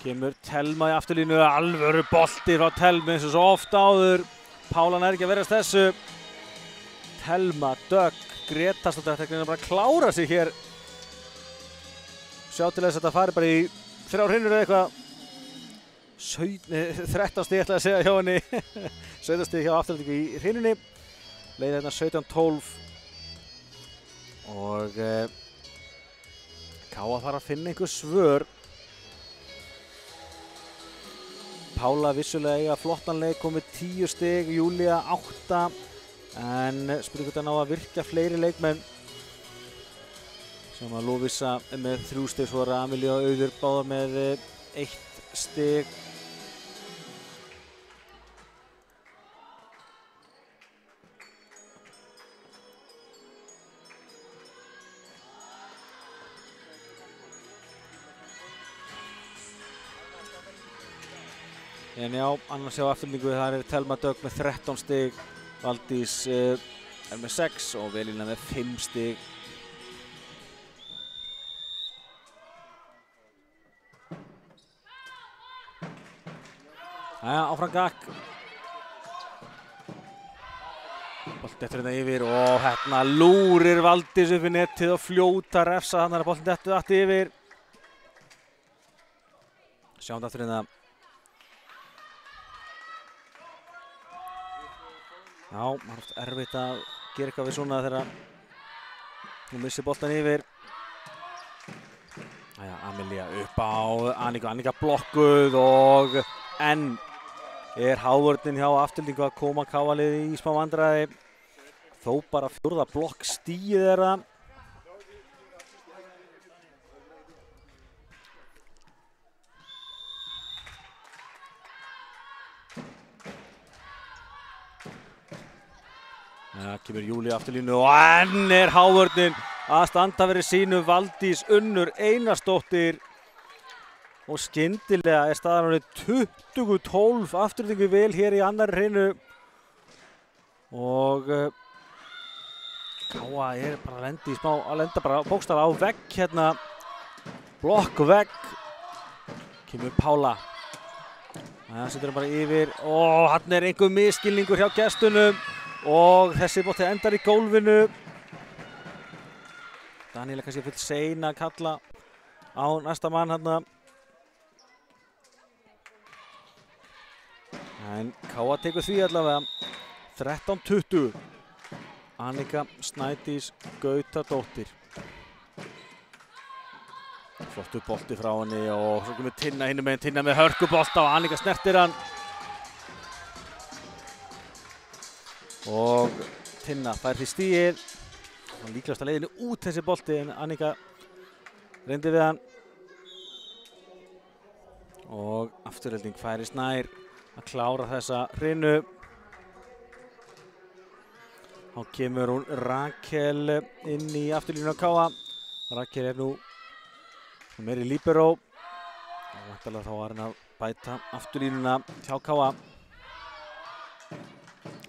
Kemur Telma í afturlínu, alvöru bolti frá Telmu eins og svo oft áður. Pála nær ekki að verðast þessu. Telma, Dögg, Gretast og þetta er bara að klára sig hér. Sjá til þess að þetta fari bara í 3 hrinur eða eitthvað. 13 stig ætlaði að segja hjá henni. 17 stig hjá Afturhendingu í hrinunni. Leiði hérna 17-12. Og Káa þarf að finna einhver svör. Pála vissulega eiga flottan leik, komið 10 stig, Júlía 8. En spurning hvort að ná að virkja fleiri leikmenn. Sem að Lovísa með 3 stig, svo er Amelia og Auður báðar með 1 stig. En já, annars hjá Afturhendingu þar er Telma Dögg með 13 stig, Valdís er með 6 og Elína með 5 stig. Jæja, áfram gakk. Bolti eftir hérna yfir og hérna lúrir Valdís upp í netið og fljóta refsa þannig að bolti dettur aftur yfir. Sjáum þetta aftur hérna. Já, maður er oft erfitt að gera eitthvað við svona þegar hún missir boltan yfir. Jæja, Amelia upp á Annika blokkuð og enn er hávörnin hjá Aftureldingu að koma KA-liði í smá vandræði. Þó bara 4. blokk stigið þeirra. Það kemur Júlía afturlínu og enn er hávörnin að standa fyrir sínu. Valdís Unnur Einarsdóttir og skyndilega er staðan orðin 20-12. Aftureldingu vel hér í annarri hreinu og KA er bara að lenda bara bókstaflega á vegg hérna. Blokk vegg. Kemur Pála. Það setur hann bara yfir og hann er einhver misskilningur hjá gestunum. Og þessi bolti endar í gólfinu. Daniela kannski full sein að kalla á næsta mann hérna. En KA tekur því allavega. 13-20. Annika Snædís Gautadóttir. Flottur bolti frá henni og svo kemur Tinna hinum megin. Tinna með hörkubolta og Annika snertir hann. Og Tinna fær því stigið. Hann líklegast að leiðinu út þessi bolti en Annika reyndi við hann. Og Afturelding færist nær að klára þessa hreinu. Þá kemur hún Rakel inn í afturlínu á KA. Rakel er nú meiri líberó. Og væntanlega þá var hann að bæta afturlínuna hjá KA.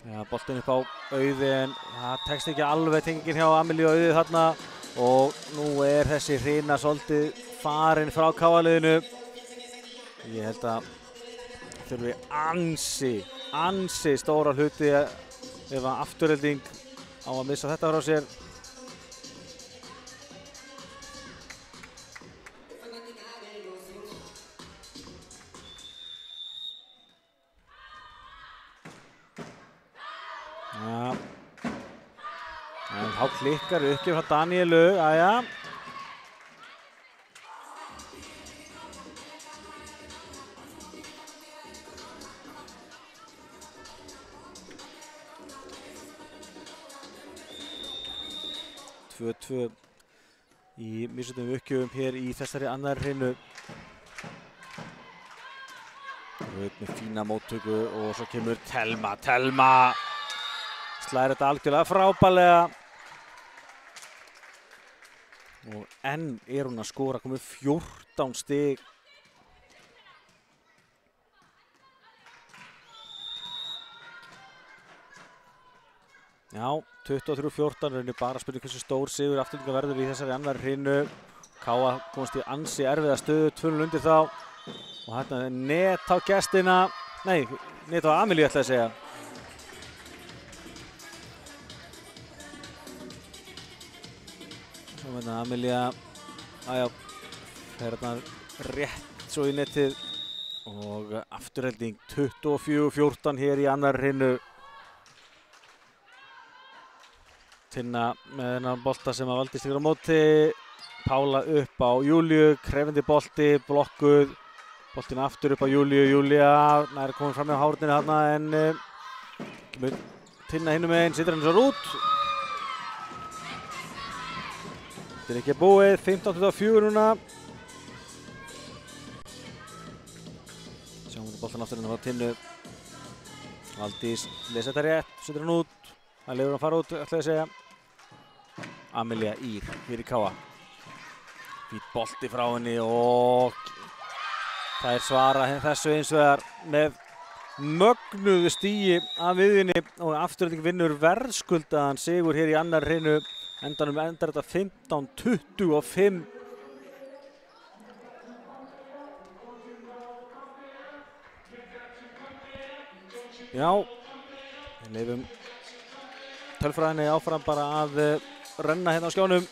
Ja, boltinn upp á Auði en það tekst ekki alveg tengingin hjá Amelíu og Auði þarna og nú er þessi hreina svolítið farin frá KA-liðinu. Ég held að þurfi ansi stóra hluti ef að Afturelding á að missa þetta frá sér. Ja. En þá klikkar uppgjöf frá Danielu, aðja. Tvö í misjöndum uppgjöfum hér í þessari annarri hreinu. Rauð með fína móttöku og svo kemur Telma. Slæðir þetta algjörlega frábærlega. Og enn er hún að skora, komið 14 stig. Já, 23-14, reynir bara að spyrja hversu stór sigur Aftureldingar verður í þessari annarri hreinu. KA komast í ansi erfiða stöðu, 2-0 undir þá. Og hérna er net á gestina, nei, net á Amelíu ætla að segja. Svo hérna Amelía, aðjá, fer hérna rétt svo í netið. Og Afturelding 24-14 hér í annarri hreinu. Tinna með þennan bolta sem að Valdís tekur á móti. Pála upp á Júlíu, krefandi bolti, blokkuð. Boltinn aftur upp á Júlíu, Júlía nær komin fram hjá hárninu þarna en kemur Tinna hinum megin, situr hann svo út. Þetta er ekki búið, 15-24 núna. Sjáum við boltan aftur hérna frá Tinnu. Valdís lesa þetta rétt, situr hann út. Það lefur hann að fara út, ætla ég að segja. Amelía Ír fyrir KA. Fýtt bolti frá henni og það er svara þessu eins vegar með mögnuðu stigi af viðvinni og Afturelding vinnur verðskuldaðan sigur hér í annarri hreinu. Endanum endar þetta 15-25. Já, við leifum tölfræðinni áfram bara að renna hérna á skjánum.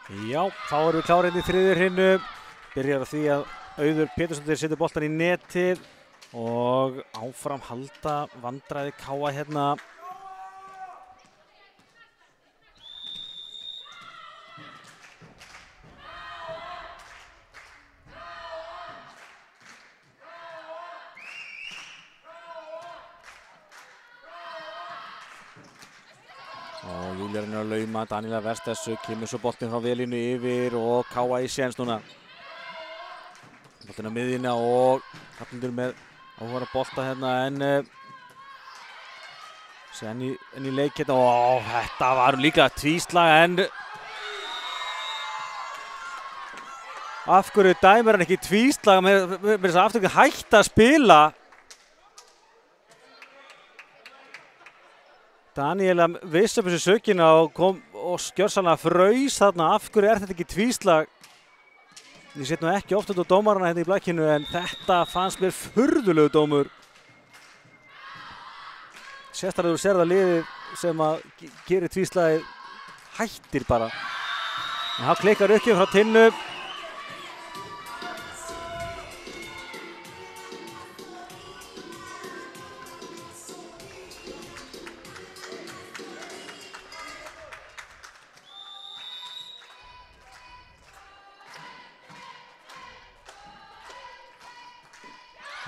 Já, þá erum við klárið í þriðju hrinnu. Byrjar á því að Auður Pétursdóttir setur boltan í netið og áfram halda vandræði KA hérna. Og Júlía reynir að lauma, Daníela verst þessu, kemur svo boltinn frá Velínu yfir og KA í séns núna. Boltinn á miðjuna og Hrafnhildur með áhuga bolta hérna en enn í leik hérna og þetta var líka tvíslag en af hverju dæmir hann ekki tvíslag með þess að aftur ekki hægt að spila. Daníela vissi upp þessu sökina og kom og gjörsamlega fraus þarna. Af hverju þetta ekki tvíslag? Ég set nú ekki oft út á dómarana hérna í blakkinu en þetta fannst mér furðulegu dómur. Sérstaklega þú sér það liðið sem að gerir tvíslagið hættir bara. En þá klikkar uppgjöf frá Tinnu.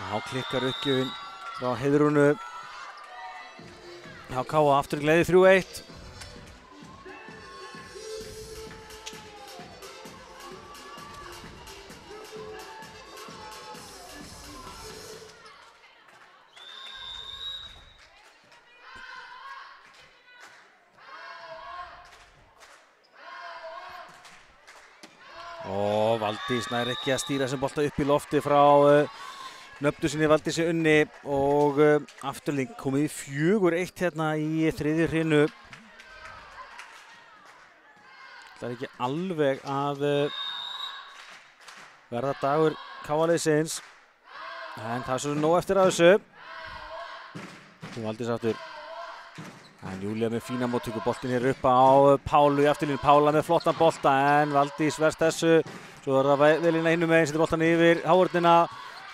Þá klikkar uppgjöfin frá Heiðrúnu. Já, KA aftur gleði 3-1. Og Valdís nær ekki að stýra þessum bolta upp í lofti frá nöfnu sinni Valdísi Unni og Afturling komið í 4-1 hérna í þriðju hrinnu. Það er ekki alveg að verða dagur KA-liðsins en það er svo nóg eftir að þessu. Valdís aftur. En Júlía með fína móttöku, boltinn hér upp á Pálu í afturlínu. Pála með flottan bolta en Valdís verst þessu. Svo er það Velína hinum megin, setur boltan yfir hávörnina.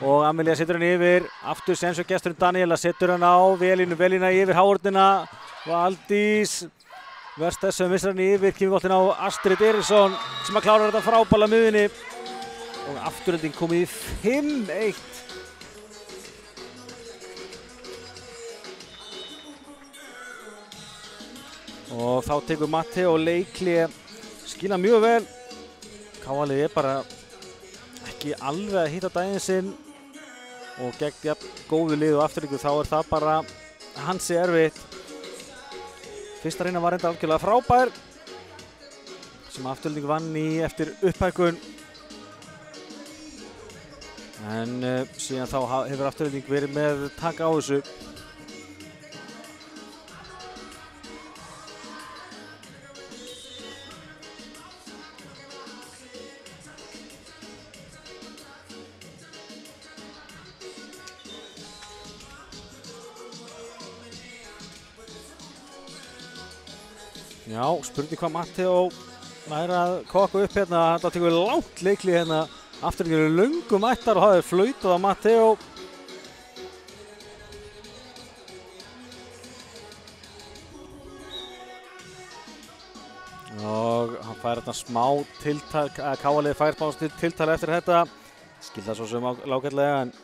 Og Amelía setur hann yfir, aftur sens og gesturinn Daníela setur hann á Velínu, Velína yfir hávörnina, Valdís verst þessu, missar hann yfir, kemur boltinn á Astrid Eriksson sem að klára þetta frábæla miðunni og Afturölding komið í 5-1. Og þá tekur Matteo Leikli skila mjög vel, KA-liðið er bara ekki alveg að hitta daginn sinn og gegn jafn góðu lið og Afturöldingu þá er það bara hansi erfitt. Fyrsta reyna var enda algjörlega frábær sem Afturölding vann í eftir upphækkun en síðan þá hefur Afturölding verið með taka á þessu. Já, spurning hvað Matteo væri að kokka upp hérna, þetta tekur langt Leikli hérna, Afturölding eru löngu mættar og það er flautað á Matteo. Og hann fær hérna smá tiltal, KA-liðið fær smá tiltal eftir þetta, skilta svo sem lágætlega en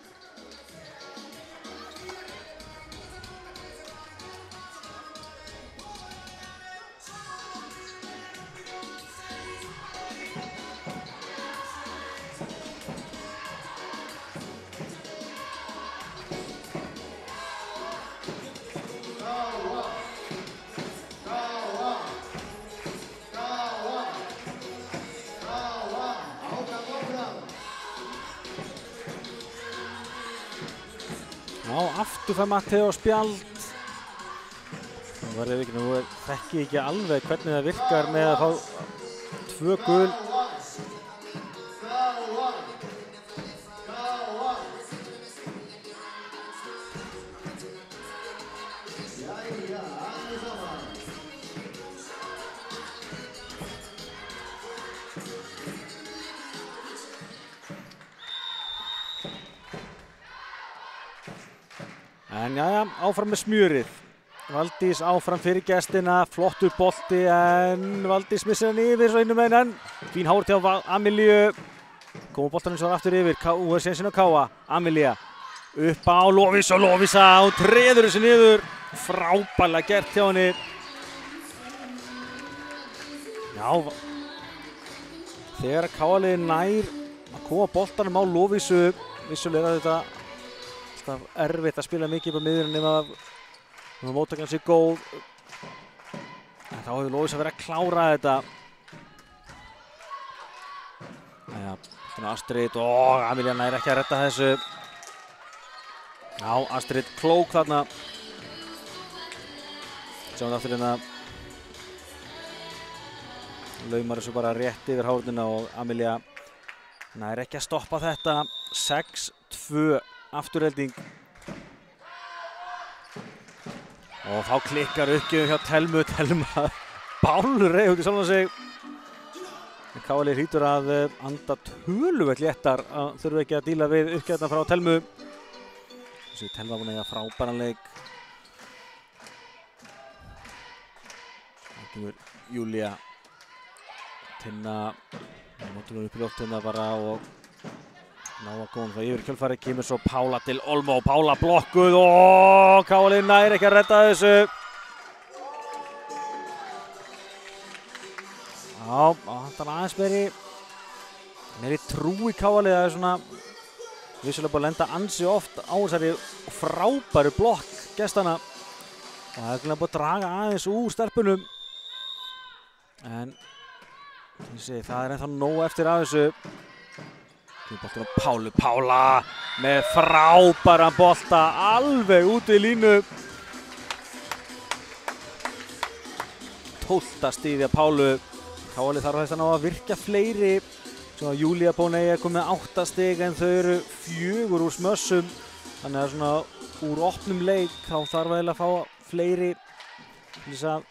aftur fær Matteo spjald. Nú verður ekki, nú þekki ég ekki alveg hvernig það virkar með að fá 2 gul. En jæja, áfram með smjörið. Valdís áfram fyrir gestina, flottur bolti en Valdís missir hann yfir svo innum en fín hárti á Amelíu. Koma boltanum svo aftur yfir, Sensin og Káa, Amelía upp á Lovísa og Lovísa og treður þessu niður. Frábærlega gert hjá henni. Já, þegar Káa-liðið nær að koma boltanum á Lovísu, vissulega þetta alltaf erfitt að spila mikið upp á miðjunni nema móttakan sé góð. En þá hefur Lovísa verið að klára þetta. Jæja, þannig Astrid og Amelía nær ekki að redda þessu. Já, Astrid klók þarna. Sjáum það aftur hérna. Laumar þessu bara rétt yfir hárnina og Amelía nær ekki að stoppa þetta. 6-2 afturhelding. Og þá klikkar uppgjöfum hjá Telmu. Telma bálur reið út í sjálfan sig. En Káa-liðið hlýtur að anda töluvert léttar að þurfa ekki að díla við uppgjöfna frá Telmu. Þessi Telma búin að eiga frábæran leik. Það kemur Júlía. Tinna notur upp í loftina bara og ná að koma það yfir kjölfari. Kemur svo Pála til Olmo. Pála blokkuð og Káa-liðið nær ekki að redda þessu. Já, það er aðeins meiri trú í Káa-liðið. Það er svona vissulega búin að lenda ansi oft á þessari frábæru blokk gestana. Og það er búin að draga aðeins úr stelpunum. En það er ennþá nóg eftir af þessu. Boltinn á Pálu. Pála með frábæran bolta alveg út í línu. 12. stigið á Pálu. Káa-liðið þarf þess að ná að virka fleiri. Svo að Júlía Bónei er komið með 8 stig en þau eru 4 úr smössum. Þannig að svona úr opnum leik þá þarf eiginlega að fá fleiri til þess að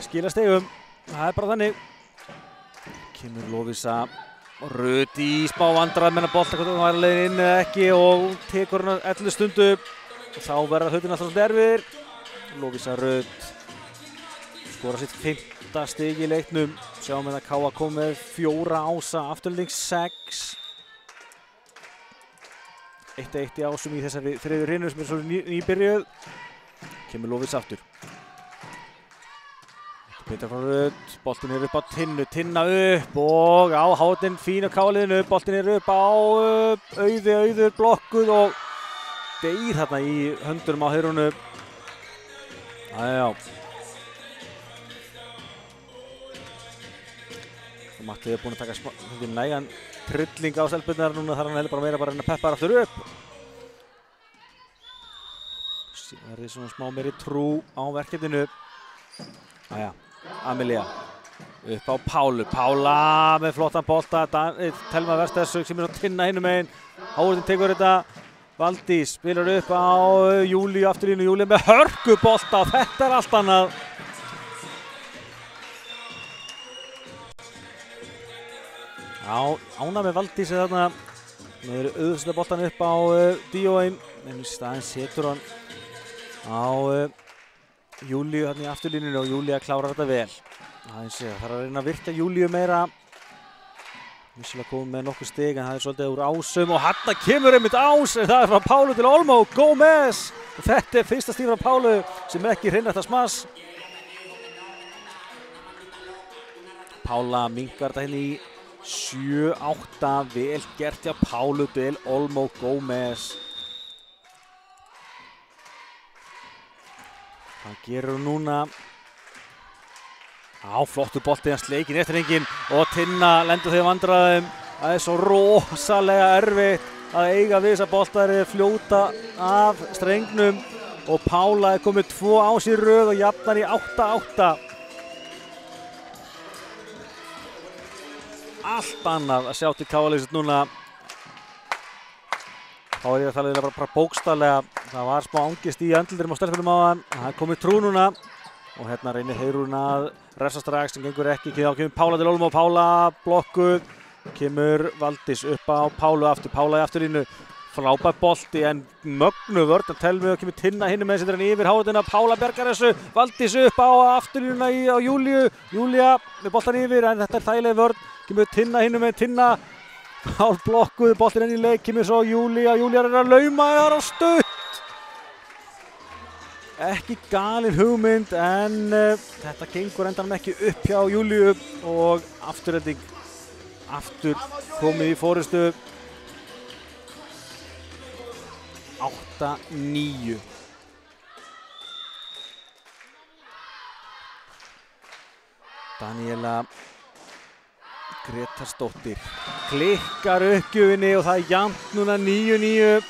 skila stigum. Það er bara þannig. Kemur Lovísa og Rut í smá vandræðum með bolta hvort það var leiðin inn eða ekki og tekur hann 11 stundu og þá verða hlutin alltaf svona erfiðir. Lovísa Rut skora sitt 5. stig í leiknum. Sjáum við að Káa kom með 4 ása, afturhalding 6. 1-1 í ásum í þessari þriðju hrinu sem er svo nýbyrjuð. Kemur Lovísa aftur. Petra frá Rut, boltinn er upp á Tinnu, Tinna upp og á hátinn fín á Káa-liðinu, boltinn er upp á Auður blokkuð og deyr þarna í höndunum á Heiðrúnu. Já. Matti er búinn að taka nægan trilling á stelpunnar, núna þarf hann heldur bara meira að reyna að peppa aftur upp. Það er svona smá meiri trú á verkefninu. Jæja. Amelía upp á Pálu. Pála með flottan bolta. Telma Verstæðsök sem er á Tinna hinum megin. Háurðin tekur þetta. Valdís spilar upp á Júlíu aftur inn og Júlíu með hörkubolta. Þetta er allt annað. Já, ánægð með Valdísi þarna. Nú eru auðvitað boltan upp á Díóin. En í staðinn setur hann á Júlíu hérna í afturlínunni og Júlía klárar þetta vel. Það þarf að reyna að virka Júlíu meira. Vissulega komið með nokkuð stig en það er svolítið úr ásum og hérna kemur einmitt ás en það er frá Pálu til Olmo. Gómez! Þetta er 1. stig frá Pálu sem ekki hreinrætt að smass. Pála minkar þetta hérna í 7-8. Vel gert hjá Pálu til Olmo Gómez. Það gerur hún núna. Flottur bolti hans leikinn eftir hringinn og Tinna lendur þegar vandræðum. Það er svo rosalega erfitt að eiga við þessa bolta. Þeir fljóta af strengnum og Pála er komið 2 ás í röð og jafnar í 8-8. Allt annað að sjá til Káa-liðsins núna. Þá er ég að tala bara bókstaflega. Það var smá angist í andlitirum á stelpunum á hann. Það er komið trú núna. Og hérna reynir Heiðrún að refsa strax sem gengur ekki. Þá kemur Pála til Olmo. Pála blokkuð. Kemur Valdís upp á Pálu aftur. Pála í afturlínu. Frábær bolti en mögnu vörn að Telmu og kemur Tinna hinum með setur hann yfir háruna. Pála bjargar þessu, Valdís upp á afturlínuna á Júlíu. Júlía með boltan yfir en þetta þægileg vörn. Kemur Tinna hinum með Tinna. Hálf blokkuð, boltin enn í leik, kemur svo Júlía. Júlía að lauma þar á stutt. Ekki galin hugmynd en þetta gengur endanum ekki upp hjá Júlíu og afturhending. Aftur komið í forystu. 8-9. Daníela Gretarsdóttir klikkar uppgjöfinni og það jafnt núna 9-9.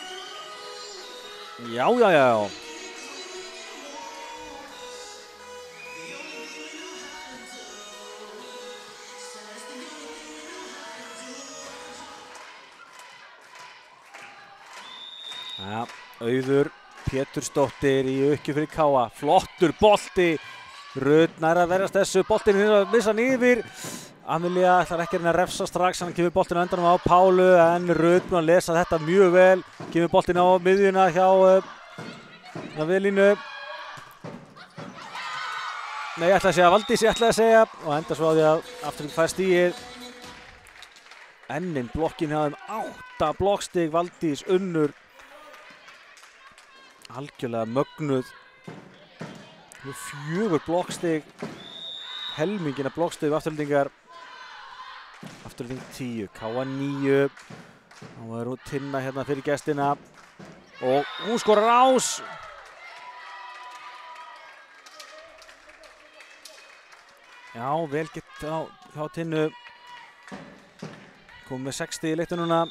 Já. Auður Pétursdóttir í uppgjöf fyrir Káa. Flottur bolti. Rut nær að verjast þessu. Boltinn að missa hann yfir. Amelia ætlar ekki að refsa strax. Hann kemur boltinn á endanum á Pálu en Rut búin að lesa þetta mjög vel. Kemur boltinn á miðjuna hjá Velínu. Nei, ég ætlaði að segja Valdís, og enda svo á því að afturinn fær stigið. Ennin blokkin hjá þeim 8 blokkstig. Valdís unnur. Algjörlega mögnuð. 4 blokkstig. Helmingina blokkstig afturlendingar. Afturlending 10. Káa 9. Þá er hún Tinna hérna fyrir gestina. Og hún skorar ás. Já, vel gett hjá Tinnu. Komið með 60 í leiktu núna.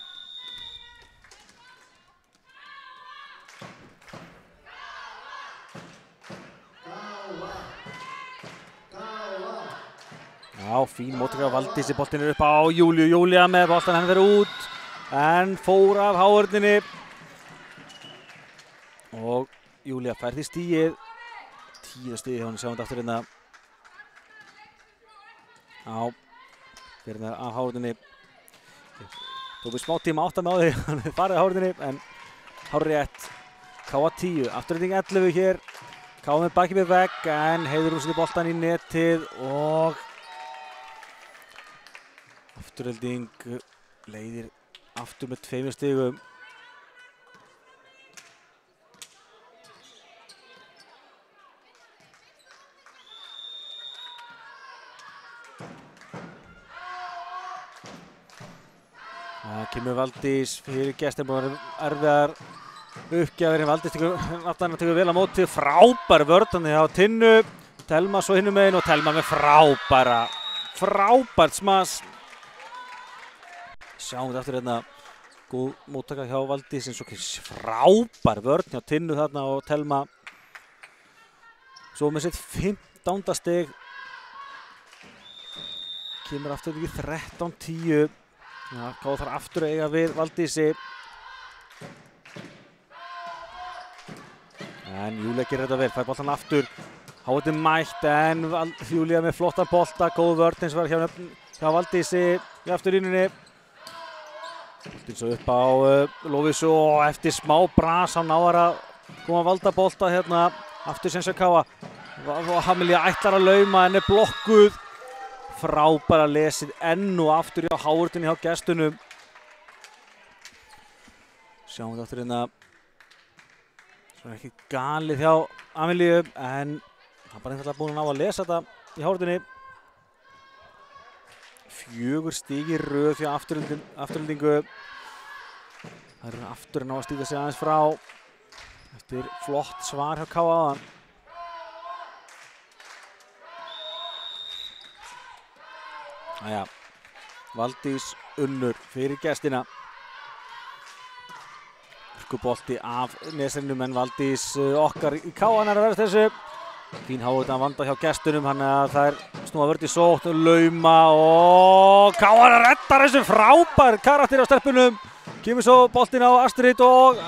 Já, fín móttaka af Valdísi, boltinn upp á Júlíu. Júlía með boltan, hann fer út en fór af hávörninni og Júlía fær því stigið. 10 stig hjá hann, sjáum þetta aftur hérna. Já, fyrir með af hávörninni. Tók við smá tíma átta með á því, hann er farið af hávörninni en hárrétt. Káa 10, afturhending 11 hér. Káa með bakið við vegg en Heiður úr boltan í netið og afturhending leiðir aftur með 2 stigum. Það kemur Valdís fyrir gestin, búin að erfiðar uppgjafir. Valdís tekur vel á móti. Frábær vörn hjá Tinnu. Telma svo hinum megin og Telma með frábært smass. Sjáum þetta aftur hérna. Góð móttaka hjá Valdís eins og frábær vörn hjá Tinnu þarna og Telma. Svo með sitt 15. stig. Kemur aftur í 13-10. Já, Káa þarf aftur að eiga við Valdísi. En Júlía gerir þetta vel, fær boltan aftur. Háttinn mætt en Júlía með flottan bolta, góð vörn eins og var hjá Valdísi í afturlínunni. Boltinn svo upp á Lovísu og eftir smá bras hann náðar að koma að valda bolta hérna. Aftur sem Káa. Amelia ætlar að lauma en er blokkuð. Frábæra lesið enn og aftur hjá hávörninni hjá gestunum. Sjáum þetta aftur hérna. Svo er ekki galið hjá Ameliu en hann er bara einfaldlega búinn að ná að lesa þetta í hávörninni. 4 stig í röð hjá afturhendingu. Það eru aftur að ná að stíga sig aðeins frá eftir flott svar hjá Káa áðan. Æja, Valdís unnur fyrir gestina. Bolti af nesrinum en Valdís okkar í Káan er að verðast þessu. Fín hávörn að vanda hjá gestunum, hann að það er snúa vörð í sótt og lauma og Káan að redda þessu. Frábær karakter á stelpunum. Kemur svo boltinn á Astrid og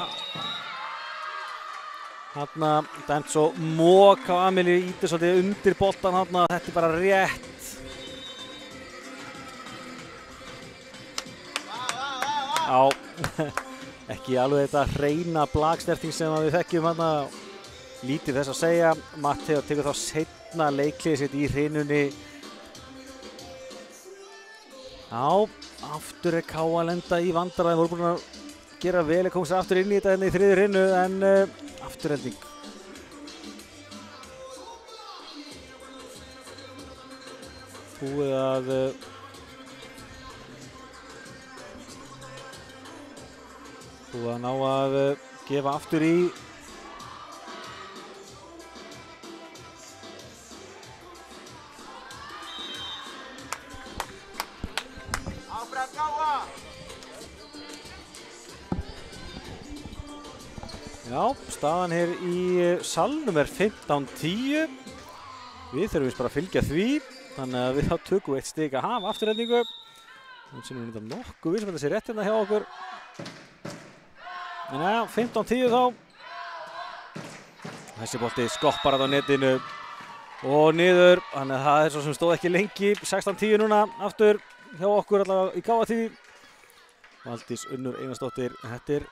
þarna dæmt svo mók á Amelie, ítir svolítið undir boltan þarna. Þetta er bara rétt. Já, ekki alveg þetta hreina blaksterting sem við þekkjum hana. Lítið þess að segja. Matteo tekur þá seinna leikliðið sitt í hrinunni. Já, aftur K.A. að lenda í vandræðum, voru búin að gera vel að koma sér aftur inn í þetta í þriðju hrinu en afturhelding. Búið að ná að gefa aftur í. Já, staðan hér í salnum 15-10. Við þurfum vist bara að fylgja því, þannig að við þá tökum eitt stig að hafa afturhendingu. Nú sem við þetta nokkuð vissum að þetta sé rétt hérna hjá okkur. En ja, 15-10 þá. Þessi bolti skoppar á netinu og niður, þannig að það svo sem stóð ekki lengi. 16-10 núna aftur hjá okkur allavega í KA-tíð. Valdís Unnur Einarsdóttir, þetta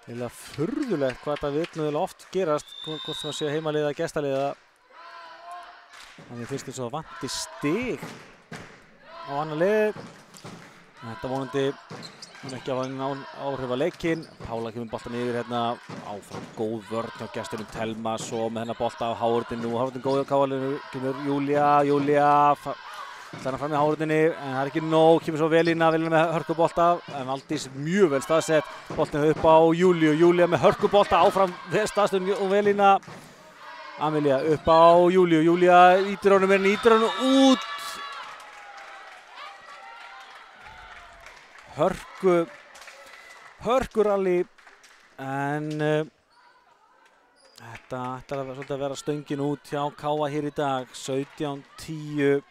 eiginlega furðulegt hvað þetta vill oft gerast, hvort sem að sé heimaliða eða gestaliða. Þannig finnst eins og það vanti stig á annar lið. Þetta vonandi mun ekki að hafa áhrif á leikinn. Pála kemur boltan yfir hérna, áfram góð vörn hjá gestinum Telmas og með hennar bolta á hárundinu og hárundin góð á káalinu, kemur Júlía þannig fram í hárundinni en það ekki nóg, kemur svo Velína með hörkubolta en Valdís mjög vel staðsett, boltin upp á Júlía með hörkubolta áfram staðstöðun og Velína. Amelia upp á Júlía ítir honum út. Hörkuralli en þetta ætlar að vera stöngin út hjá KA hér í dag. 17-10.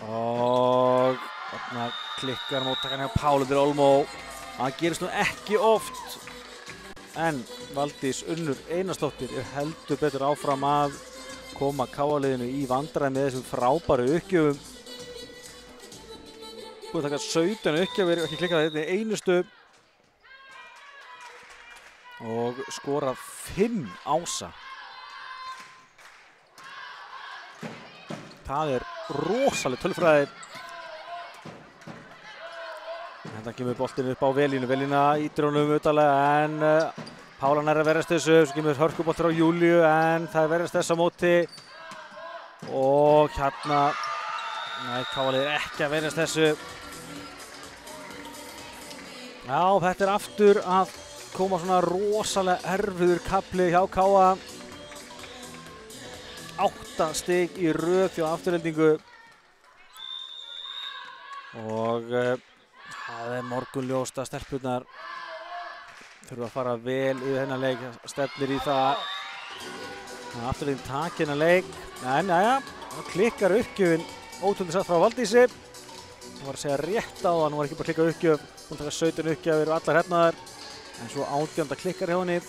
Og þarna klikkar móttakan hjá Pála Olmó. Það gerist nú ekki oft en Valdís Unnur Einarsdóttir heldur betur áfram að koma KA-liðinu í vandræði með þessum frábæru uppgjöfum. Búið að taka 17 uppgjöfur, ekki klikkað þetta í einustu og skora 5 Ása. Það rosaleg tölfræði. Þetta kemur boltinn upp á Velínu. Velína ítir honum utalega en Pála nær að verjast þessu. Svo kemur hörkuboltur á Júlíu en það verjast þess á móti. Og hérna, nei, KA-lið ekki að verjast þessu. Já, þetta aftur að koma svona rosalega erfiður kafli hjá KA. 8 stig í röð hjá afturheldingu og það morgunljóst að stelpurnar þurfa að fara vel yfir þennan leik, stefnir í það að afturhelding taki þennan leik en jæja, það klikkar uppgjöfin ótrúlega satt frá Valdísi. Það var að segja rétt á hann, var ekki bara að klikka uppgjöf, hún taka 17 uppgjöfir og allar hefnaðar en svo 18 klikkar hjá henni.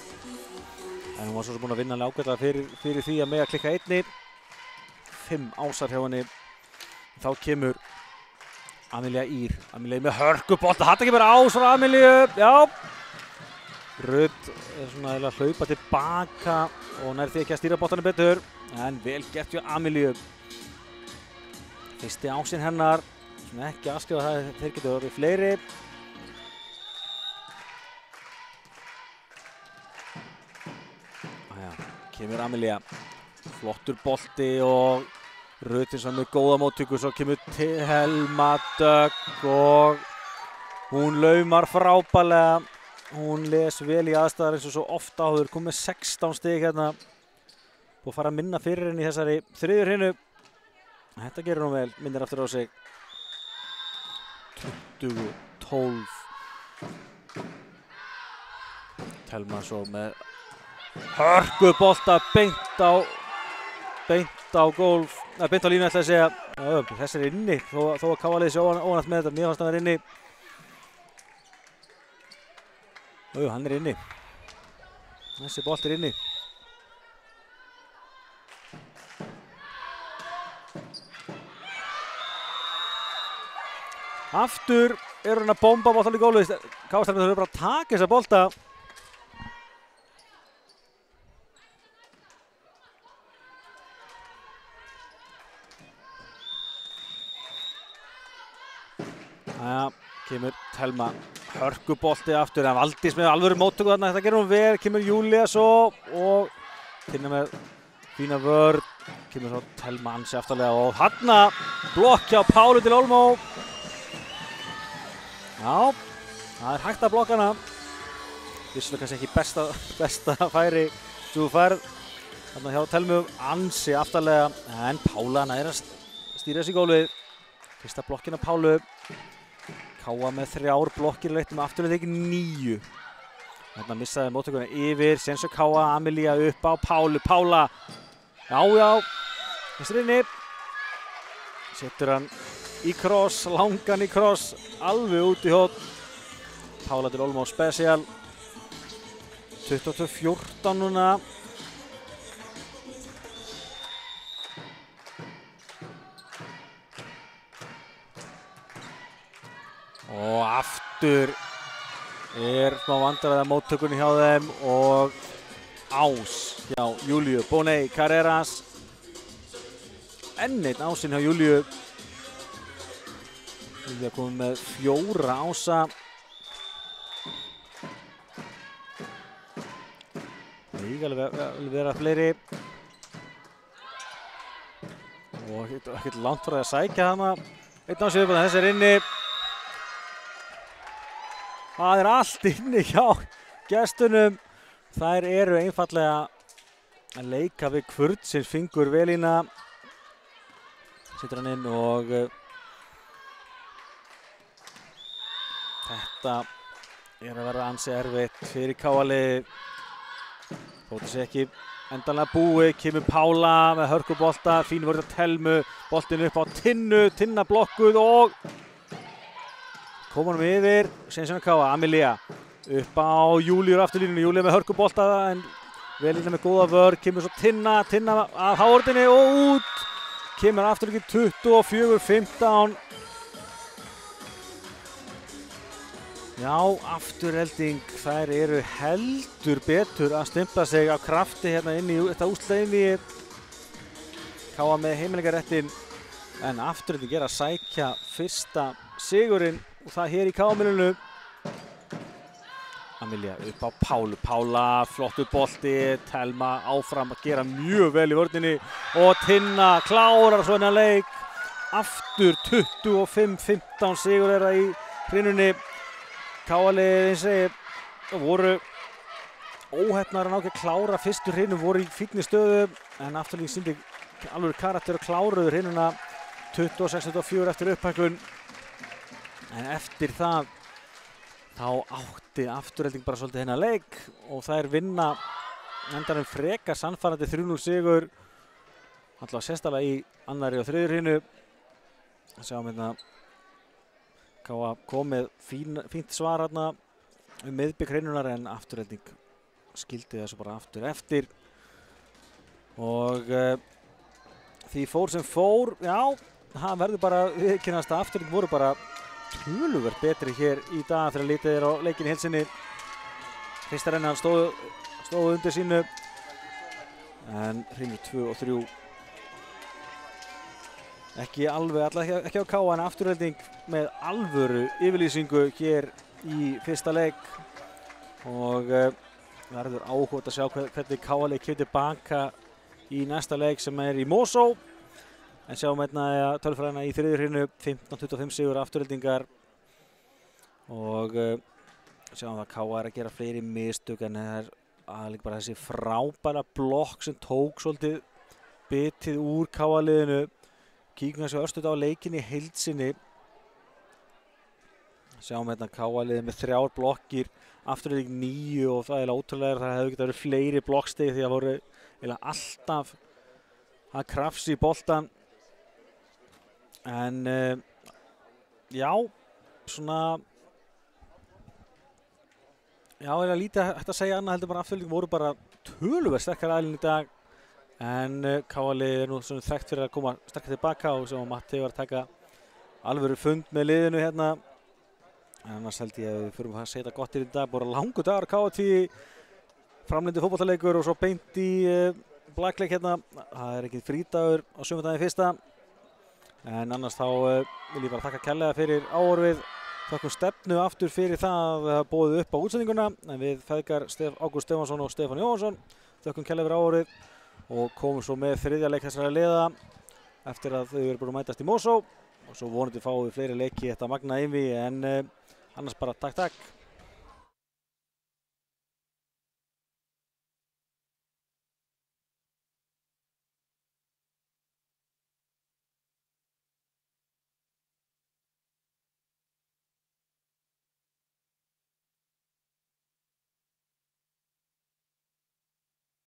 En hún var svo sem búin að vinna ágætlega fyrir því að mega klikka einni. 5 Ásar hjá henni. Þá kemur Amelia Ír. Amelia með hörkubolta. Þetta kemur Ás frá Amelíu. Já. Rudd svona að hlaupa tilbaka og nær því ekki að stýra boltanum betur. En vel gert hjá Amelíu. Fyrsti Ásinn hennar. Svona ekki aðskrifa það þeir getur orðið fleiri. Kemur Amelia, flottur bolti og Rutinsson með góða móttöku, svo kemur Telma Dögg og hún laumar frábærlega. Hún les vel í aðstæðar eins og svo ofta áður, kom með 16 stig hérna og fara að minna fyrir henni í þessari þriðju hrinu. Þetta gerir hún vel, minnir aftur á sig. 20-12. Telma svo með hörkubolta beint á gólf, beint á línu ætla að segja. Þessi inni, þó að KA-liðið sé óvænt með þetta, mér fannst að vera inni. Hann inni. Þessi bolt inni. Aftur hann að bomba boltan í gólfið. Káa-stelpurnar þurfa bara að taka þessa bolta. Jæja, kemur Telma. Hörkubolti aftur. En Valdís með alvöru móttöku þarna. Þetta gerir hún vel. Kemur Júlía svo og Tinna með fína vörn. Kemur svo Telma ansi aftarlega og þarna blokk hjá Pálu til Olmó. Já, það hægt að blokka hana. Vissulega kannski ekki besta færi sem þú færð. Þarna hjá Telmu ansi aftarlega en Pála nær að stýra þessi gólfið. Fyrsta blokkina Pálu. Káa með 3 blokkir í leiknum, afturlega ekki 9. Þarna missaði móttökuna yfir, séns og Káa, Amelía upp á Pálu. Pála, já, þessir inni. Setur hann í kross, langan í kross, alveg út í hótt. Pála til Olmó Special. 22-14 núna. Og aftur smá vandræði móttökunni hjá þeim og ás hjá Júlíu Bonet Carreras. Enn einn ásinn hjá Júlíu. Júlía komið með 4 ása. Það er alveg vera fleiri. Og ekkert langt frá að sækja hana. Einn ásinn upp að þessi er inni. Það er allt inni hjá gestunum. Þær eru einfallega að leika við Kvurdsins fingur velína. Setur hann inn og þetta er að verða ansi erfitt fyrir Káa-liðið. Þótt sé ekki endanlega búið. Kemur Pála með hörkubolta. Fín vörn á Telmu. Boltinn upp á Tinnu. Tinna blokkuð og kom hann yfir, Sveinsson Káa, Amelía upp á Júlíu aftur línunni, Júlía með hörkubolta en velína með góða vörn, kemur svo Tinna að hártinni og út, kemur aftur ekki 24-15. Já, afturhelding, þær eru heldur betur að stimpla sig á krafti hérna inn í þetta úrslitaeinvígi. Káa með heimaleikaréttinn en afturhelding er að sækja fyrsta sigurinn og það hér í Káa-milinu. Amelía upp á Pálu. Pála, flottur bolti. Telma áfram að gera mjög vel í vörninni. Og Tinna klárar svona leik. Aftur 25-15 sigur er það í hrinunni. Káa-liðið eins og voru óheppnar að ná ekki að klára fyrstu hrinu. Voru í fínni stöðu en afturlíking sýndi alveg karakter og kláruðu hrinuna. 26-24 eftir upphækkun. En eftir það þá átti afturhelding bara svolítið hennar leik og þær vinna endanum frekar sannfærandi 3-0 sigur. Alltaf sérstaklega í annari og þriðju hrinu. Sjáum hérna Káa komið fínt svar hérna miðbik hrinunar en afturhelding skildi þessu bara aftur eftir. Og því fór sem fór, já, það verður bara viðurkennast að afturhelding voru bara töluvert betri hér í dag þegar litið er á leikinn í heild sinni. Fyrsta rennan stóðu undir sínu en hrinur 2 og 3 ekki alveg ekki á Káa en afturhelding með alvöru yfirlýsingu hér í fyrsta leik og verður áhugavert að sjá hvernig Káa-lið kemur tilbaka í næsta leik sem er í Mosó. En sjáum hérna tölfræðina í þriðju hrinu, 15-25 sigur afturheldingar og sjáum það að Káa er að gera fleiri mistök en það er aðeins bara þessi frábæra blokk sem tók svolítið bitið úr Káa-liðinu. Kíkjum þessu örstuð á leikinni í heild sinni. Sjáum hérna Káa-liðið með 3 blokkir, afturhelding 9 og það er ótrúlega það hefði getað verið fleiri blokkstigi því að voru alltaf að krafsi í boltan. En já, svona já, er lítið hægt að segja annað heldur bara afturhelding voru bara töluvert sterkar aðilinn í dag en Káa-liðið er nú svona þekkt fyrir að koma sterkar tilbaka og sem Matti var að taka alvöru fund með liðinu hérna. En annars held ég að við förum að segja þetta gott í dag. Bara langur dagar KT, framlindi fótboltaleikur og svo beint í Blackleik hérna. Það ekki frídagur á sumardaginn fyrsta. En annars þá vil ég bara þakka kærlega fyrir áhorfið. Þakkum Stefnu aftur fyrir það að bóðið upp á útsendinguna. En við feðgar Ágúst Stefánsson og Stefán Jóhansson þakkum kærlega fyrir áhorfið og komum svo með þriðja leik þessara liða eftir að þau eru búin að mætast í Mosó. Og svo vonandi fáum við fleiri leiki þetta magna einvígi en annars bara takk.